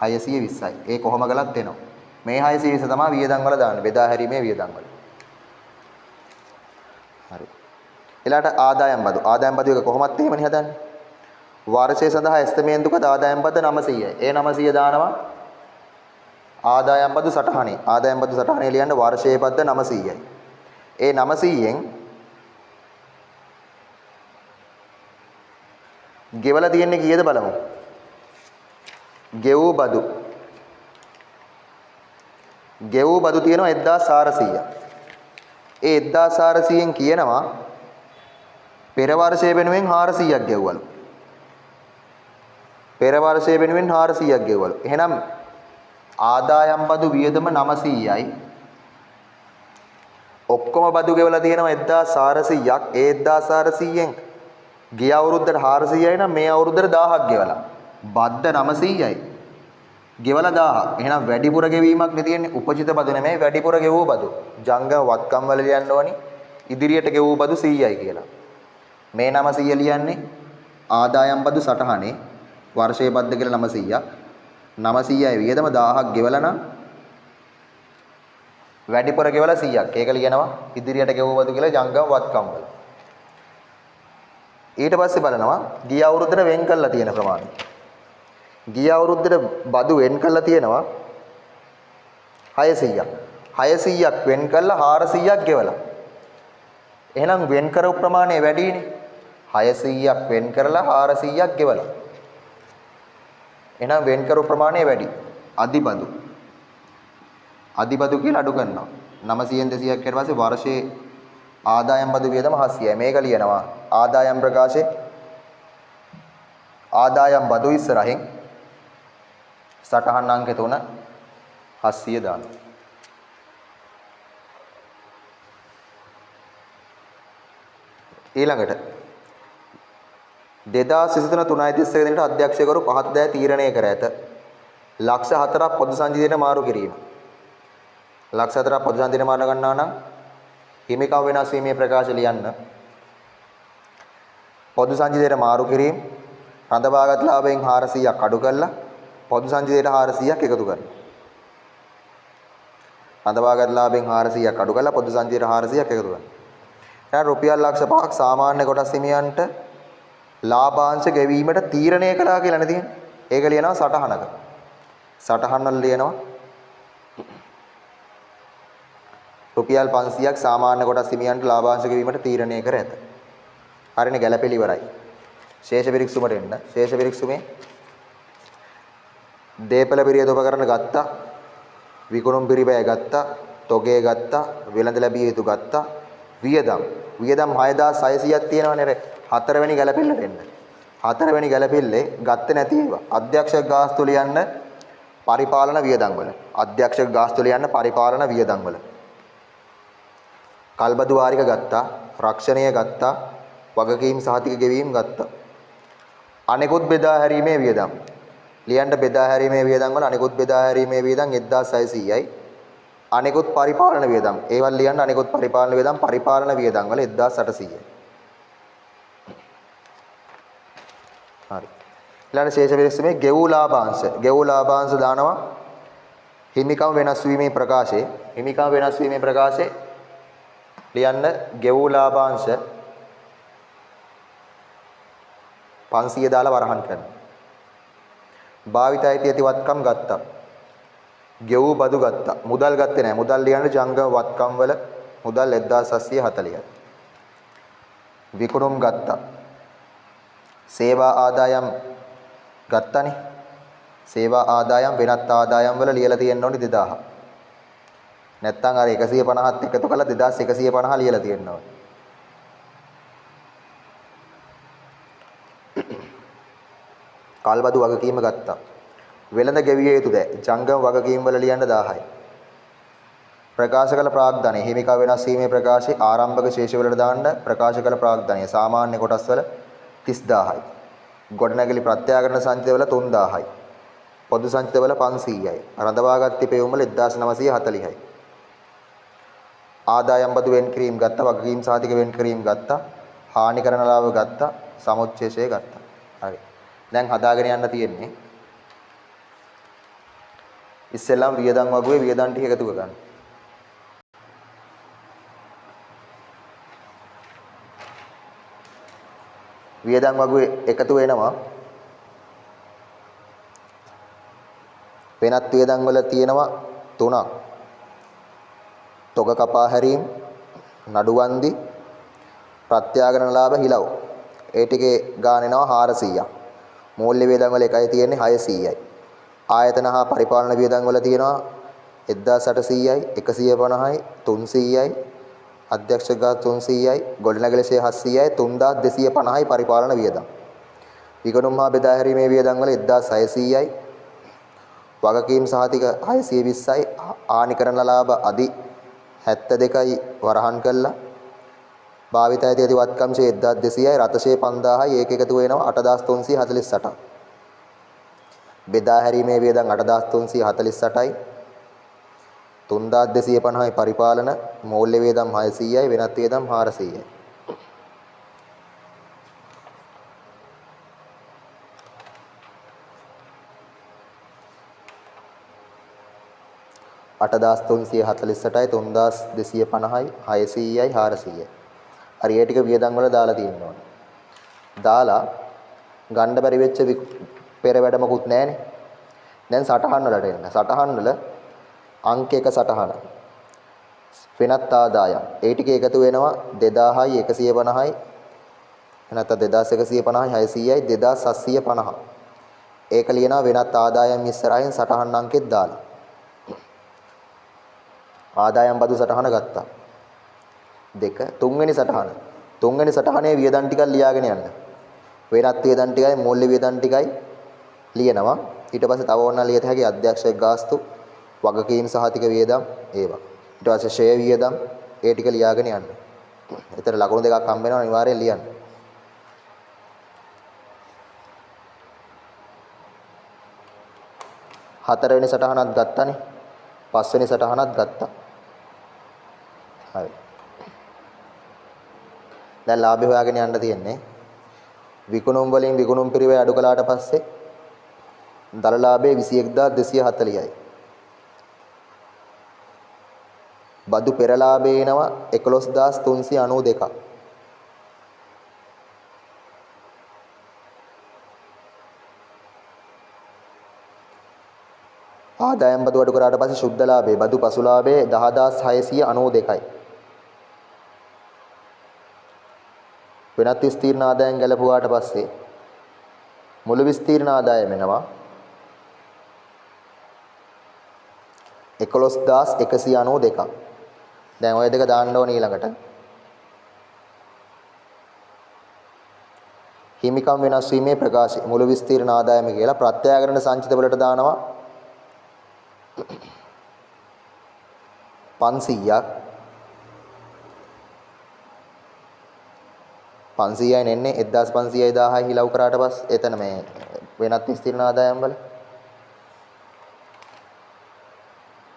620යි. ඒ කොහොම ගලත් එනවා. මේ 620 තමයි වියදම් වල දාන්නේ. බෙදා හැරීමේ වියදම් වල. හරි. ඊළාට ආදායම් බදු. ආදායම් බදු එක කොහොමද එහෙමනේ හදන්නේ? වර්ෂය සඳහා එස්තමේන්තුකද ආදායම් බද 900යි. ඒ 900 දානවා ආදායම් බදු සටහනේ. ආදායම් බදු සටහනේ ලියන්න වර්ෂයේ පද්ද 900යි. ඒ 900න් ගෙවලා තියෙන්නේ කීයද බලමු. ගෙවූ බදු. ගෙවූ බදු තියෙනවා 1400ක්. ඒ 1400න් කියනවා පෙර වර්ෂයේ වෙනුවෙන් 400ක් ගෙවුවලු. පෙර වර්ෂයේ වෙනුවෙන් 400ක් ගෙවුවලු. එහෙනම් ආදායම් බදු වියදම 900යි. ඔක්කොම බදු ගෙවලා තියෙනවා 1400ක්. ඒ 1400න් ගිය අවුරුද්දට 400යි නම් මේ අවුරුද්දට 1000ක් ගෙවලා. බද්ද 900යි. ගෙවලා 1000. එහෙනම් වැඩිපුර ගෙවීමක් නේ තියෙන්නේ. උපජිත බදු නෙමෙයි වැඩිපුර ගෙවූ බදු. ජංගම වත්කම් වල ලියන්න ඕනි. ඉදිරියට ගෙවූ බදු 100යි කියලා. මේ 900 ලියන්නේ ආදායම් බදු සටහනේ වර්ෂයේ බද්ද කියලා 900ක්. 900යි වියදම 1000ක් ගෙවලා නම් වැඩිපුර ගෙවලා 100ක්. ඒක ලියනවා ඉදිරියට ගෙවූ බදු කියලා ජංගම වත්කම් වල. ඊට පස්සේ බලනවා ගිය අවුරුද්දට වෙන් කරලා තියෙන ප්‍රමාණය. ගිය අවුරුද්දට බදු වෙන් කරලා තියෙනවා 600ක්. 600ක් වෙන් කරලා 400ක් ගෙවලා. එහෙනම් වෙන් කරපු ප්‍රමාණය වැඩිනේ. 600ක් වෙන් කරලා 400ක් ගෙවලා. එහෙනම් වෙන් කරපු ප්‍රමාණය වැඩි. අදිබදු. අදිබදු කියලා අඩු කරනවා. 900න් 200ක් ඊට පස්සේ වර්ෂයේ ආදායම් බදු වියදම 700යි. මේක ලියනවා ආදායම් ප්‍රකාශයේ ආදායම් බදු ඉස්සරහින් සටහන් අංක 3 700 දාන්න. ඊළඟට 2023 3.31 දිනට අධ්‍යක්ෂකවරු පහත දෑ තීරණය කර ඇත. ලක්ෂ 4ක් පොදු සංජීවනයට මාරු කිරීම. ලක්ෂ 4ක් පොදු සංජීවනයට මාරු ගන්නවා නම් හිමිකම් වෙනස් වීමේ ප්‍රකාශ ලියන්න. පොදු සංජීවනයට මාරු කිරීම රඳවාගත් ලාභයෙන් 400ක් අඩු කරලා පොදු සංජීවනයට 400ක් එකතු කරනවා. රඳවාගත් ලාභයෙන් 400ක් අඩු කරලා පොදු සංජීවනයට 400ක් එකතු කරනවා. දැන් රුපියල් ලක්ෂ 5ක් සාමාන්‍ය කොටස් හිමියන්ට ලාභාංශ ගෙවීමට තීරණය කළා කියලා නේ තියෙන්නේ. ඒක ලියනවා සටහනක. සටහන වල ලියනවා රුපියල් 500ක් සාමාන්‍ය කොටස් හිමියන්ට ලාභාංශ ගෙවීමට තීරණය කර ඇත. හරිනේ ගැළපෙලි ඉවරයි. ශේෂ පිරික්සුමට එන්න. ශේෂ පිරික්සුමේ දීපල පිරියද උපකරණ ගත්තා. විකුණුම් පිරිබෑ ගත්තා. තොගේ ගත්තා. වෙළඳ ලැබිය යුතු ගත්තා. වියදම් 6600ක් තියෙනවනේ. හතරවෙනි ගැළපෙල්ලට එන්න. හතරවෙනි ගැළපෙල්ලේ ගත්තේ නැති ඒවා. අධ්‍යක්ෂක ගාස්තු ලියන්න පරිපාලන වියදම් වල. අධ්‍යක්ෂක ගාස්තු ලියන්න පරිපාලන වියදම් වල. කල්බදු වාරික ගත්තා. රක්ෂණය ගත්තා. වගකීම් සහතික ගෙවීම් ගත්තා. අනෙකුත් බෙදා හැරීමේ වියදම්. ලියන්න බෙදා හැරීමේ වියදම් වල අනෙකුත් බෙදා හැරීමේ වියදම් 1600යි. අනෙකුත් පරිපාලන වියදම්. ඒවල් ලියන්න අනෙකුත් පරිපාලන වියදම් වල 1800යි. හරි. ඊළඟ ශේෂ පිරික්සමේ ගෙවූ ලාභාංශ. ගෙවූ ලාභාංශ දානවා හිමිකම් වෙනස් වීමේ ප්‍රකාශයේ. හිමිකම් වෙනස් වීමේ ප්‍රකාශයේ ලියන්න ගෙවූ ලාභාංශ 500 දාලා වරහන් කරනවා. භාවිත අයිති වත්කම් ගත්තා. ගෙවූ බදු ගත්තා. මුදල් ගත්තේ නැහැ. මුදල් ලියන්න ජංගම වත්කම් වල මුදල් 1740යි. විකුණුම් ගත්තා. සේවා ආදායම් ගත්තනේ. සේවා ආදායම් වෙනත් ආදායම් වල ලියලා තියෙන්න ඕනේ 2000. නැත්තම් අර 150ත් එකතු කරලා 2150 ලියලා තියෙන්න ඕනේ. කාල්බදු වගකීම ගත්තා. වෙළඳ ගෙවිය යුතු දෑ ජංගම වගකීම් වල ලියන්න 1000යි. ප්‍රකාශ කළ ප්‍රාග්ධනය හිමිකම් වෙනස් වීමේ ප්‍රකාශයේ ආරම්භක ශේෂ වලට දාන්න ප්‍රකාශ කළ ප්‍රාග්ධනය සාමාන්‍ය කොටස් වල 30000යි. ගොඩනැගිලි ප්‍රත්‍යාකරණ සංචිත වල 3000යි. පොදු සංචිත වල 500යි. රඳවාගත් තිපෙවුම් වල 1940යි. ආදායම් බදු වෙන් කිරීම ගත්තා. වගකීම් සාධික වෙන් කිරීම ගත්තා. හානි කරන ලාභ ගත්තා. සමුච්ඡේදය ගත්තා. හරි. දැන් හදාගෙන යන්න තියෙන්නේ ඉස්සෙල්ලාම වියදම් වගුවේ වියදම් ටික එකතු කරගන්න. වියදම් වගුවේ එකතු වෙනවා. වෙනත් වියදම් වල තියෙනවා 3ක්. තොග කපා හැරීම, නඩුවන්දි, ප්‍රත්‍යාගරණ ලාභ හිලව්. ඒ ටිකේ ගාන එනවා 400ක්. මූල්‍ය වියදම් වල එකයි තියෙන්නේ 600යි. ආයතන හා පරිපාලන වියදම් වල තියෙනවා 1800යි, 150යි, 300යි, අධ්‍යක්ෂක ගාස්තු 300යි, ගොඩනැගිලි ශේ 700යි, 3250යි පරිපාලන වියදම්. විගණුම් හා බෙදා හැරීමේ වියදම් වල 1600යි, වගකීම් සහතික 620යි, හානි කරන ලාභ අදි 72යි වරහන් කළා. භාවිත ඇති වත්කම් ශේ 1200යි, රත ශේ 5000යි, ඒක එකතු වෙනවා 8348ක්. බෙදා හැරීමේ වියදම් 8348යි. 3250යි පරිපාලන, මූල්‍ය වියදම් 600යි, වෙනත් වියදම් 400යි. අටදාස් 348යි, 3250යි, 600යි, 400යි. හරි ඒ ටික වියදම් වල දාලා තියෙනවා. දාලා ගණ්ඩ බැරි වෙච්ච පෙර වැඩමකුත් නැහැනේ. දැන් සටහන් වලට එන්න. සටහන් වල අංක 1 සටහන. වෙනත් ආදායම්. ඒ ටික එකතු වෙනවා 2000යි 150යි. නැත්නම් 2150යි 600යි 2750. ඒක ලියනවා වෙනත් ආදායම් ඉස්සරහින් සටහන් අංකෙත් දාලා. ආදායම් බදු සටහන ගත්තා. 2 තුන්වෙනි සටහන. තුන්වෙනි සටහනේ වියදම් ටිකක් ලියාගෙන යන්න. වෙනත් වියදම් ටිකයි මූල්‍ය වියදම් ටිකයි ලියනවා. ඊට පස්සේ තව ඕනනම් ලියත හැකි අධ්‍යක්ෂක ගාස්තු, වගකීම් සහතික වියදම් ඒවා. ඊට පස්සේ ෂෙයා වියදම් ඒ ටික ලියාගෙන යන්න. එතන ලකුණු දෙකක් හම්බ වෙනවා අනිවාර්යෙන් ලියන්න. හතරවෙනි සටහනත් ගත්තානේ. පස්වෙනි සටහනත් ගත්තා. හරි. දැන් ලාභය හොයාගෙන යන්න තියෙන්නේ. විකුණුම් වලින් විකුණුම් පිරිවැය අඩු කළාට පස්සේ දල ලාභය 21240යි. බදු පෙර ලාභය එනවා 11392ක්. ආදායම් බදු අඩු කරාට පස්සේ ශුද්ධ ලාභය බදු පසු ලාභය 10692යි. වෙනත් විස්තීර්ණ ආදායම් ගැලපුවාට පස්සේ මුළු විස්තීර්ණ ආදායම එනවා 11192ක්. දැන් ඔය දෙක දාන්න ඕනේ ඊළඟට. හිමිකම් වෙනස් වීමේ ප්‍රකාශය මුළු විස්තීර්ණ ආදායම කියලා ප්‍රත්‍යයකරණ සංචිත වලට දානවා 500ක්. 500යි නෙන්නේ 1500යි 1000යි හිලව් කරාට පස්සේ එතන මේ වෙනත් විස්තීර්ණ ආදායම් වල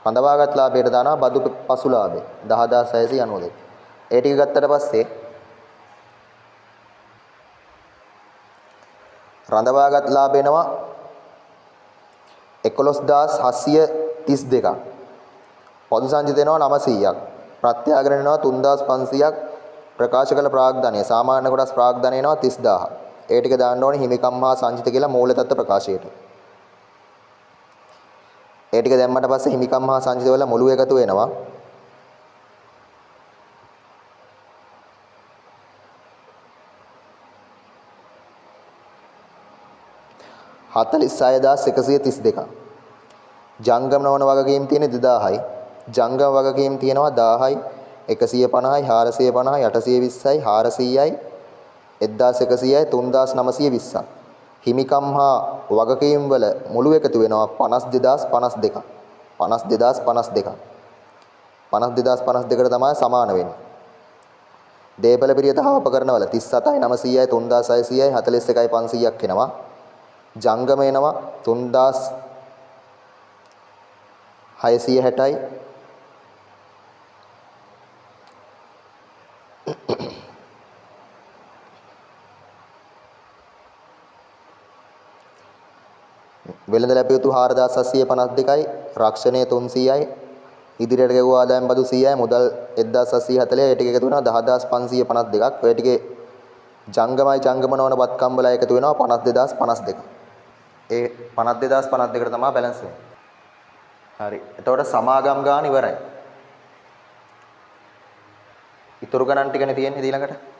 හඳවාගත් ලාභයට දානවා බදු පසු ලාභය 10692. ඒ ටික ගත්තට පස්සේ රඳවාගත් ලාභ එනවා 11732ක්. පොදු සංචිත එනවා 900ක්. ප්‍රත්‍යයග්‍රහණ එනවා 3500ක්. ප්‍රකාශ කළ ප්‍රාග්ධනය සාමාන්‍ය කොටස් ප්‍රාග්ධනය එනවා 30000. ඒ ටික දාන්න ඕනේ හිමිකම් හා සංචිත කියලා මූල තත්ත්ව ප්‍රකාශයට. ඒ ටික දැම්මට පස්සේ හිමිකම් හා සංචිත වල මුළු එකතු වෙනවා 46132ක්. ජංගම නොවන වගකීම් තියෙන 2000යි. ජංගම වගකීම් තියෙනවා 1000යි, 150යි, 450යි, 820යි, 400යි, 1100යි, 3920ක්. හිමිකම් හා වගකීම් වල මුළු එකතු වෙනවා 52052ක්. 52052ක්. 52052ට තමයි සමාන වෙන්නේ. දේපල පිරියත හා උපකරණ වල 37යි, 900යි, 3600යි, 41යි, 500ක් එනවා. ජංගම එනවා 3660යි. වෙළඳ ලැබිය යුතු 4752යි, රක්ෂණය 300යි, ඉදිරියට ගෙවූ ආදායම් බදු 100යි, මුදල් 1740යි, ඒ ටික එකතු වෙනවා 10552ක්. ඔය ටිකේ ජංගමයි ජංගම නොවන පත්කම් වල එකතු වෙනවා 52052. ඒ 52052ට තමයි බැලන්ස් වෙන්නේ. හරි. එතකොට සමාගම් ගාන ඉවරයි. ඉතුරු ගණන් ටිකනේ තියෙන්නේ ඊළඟට.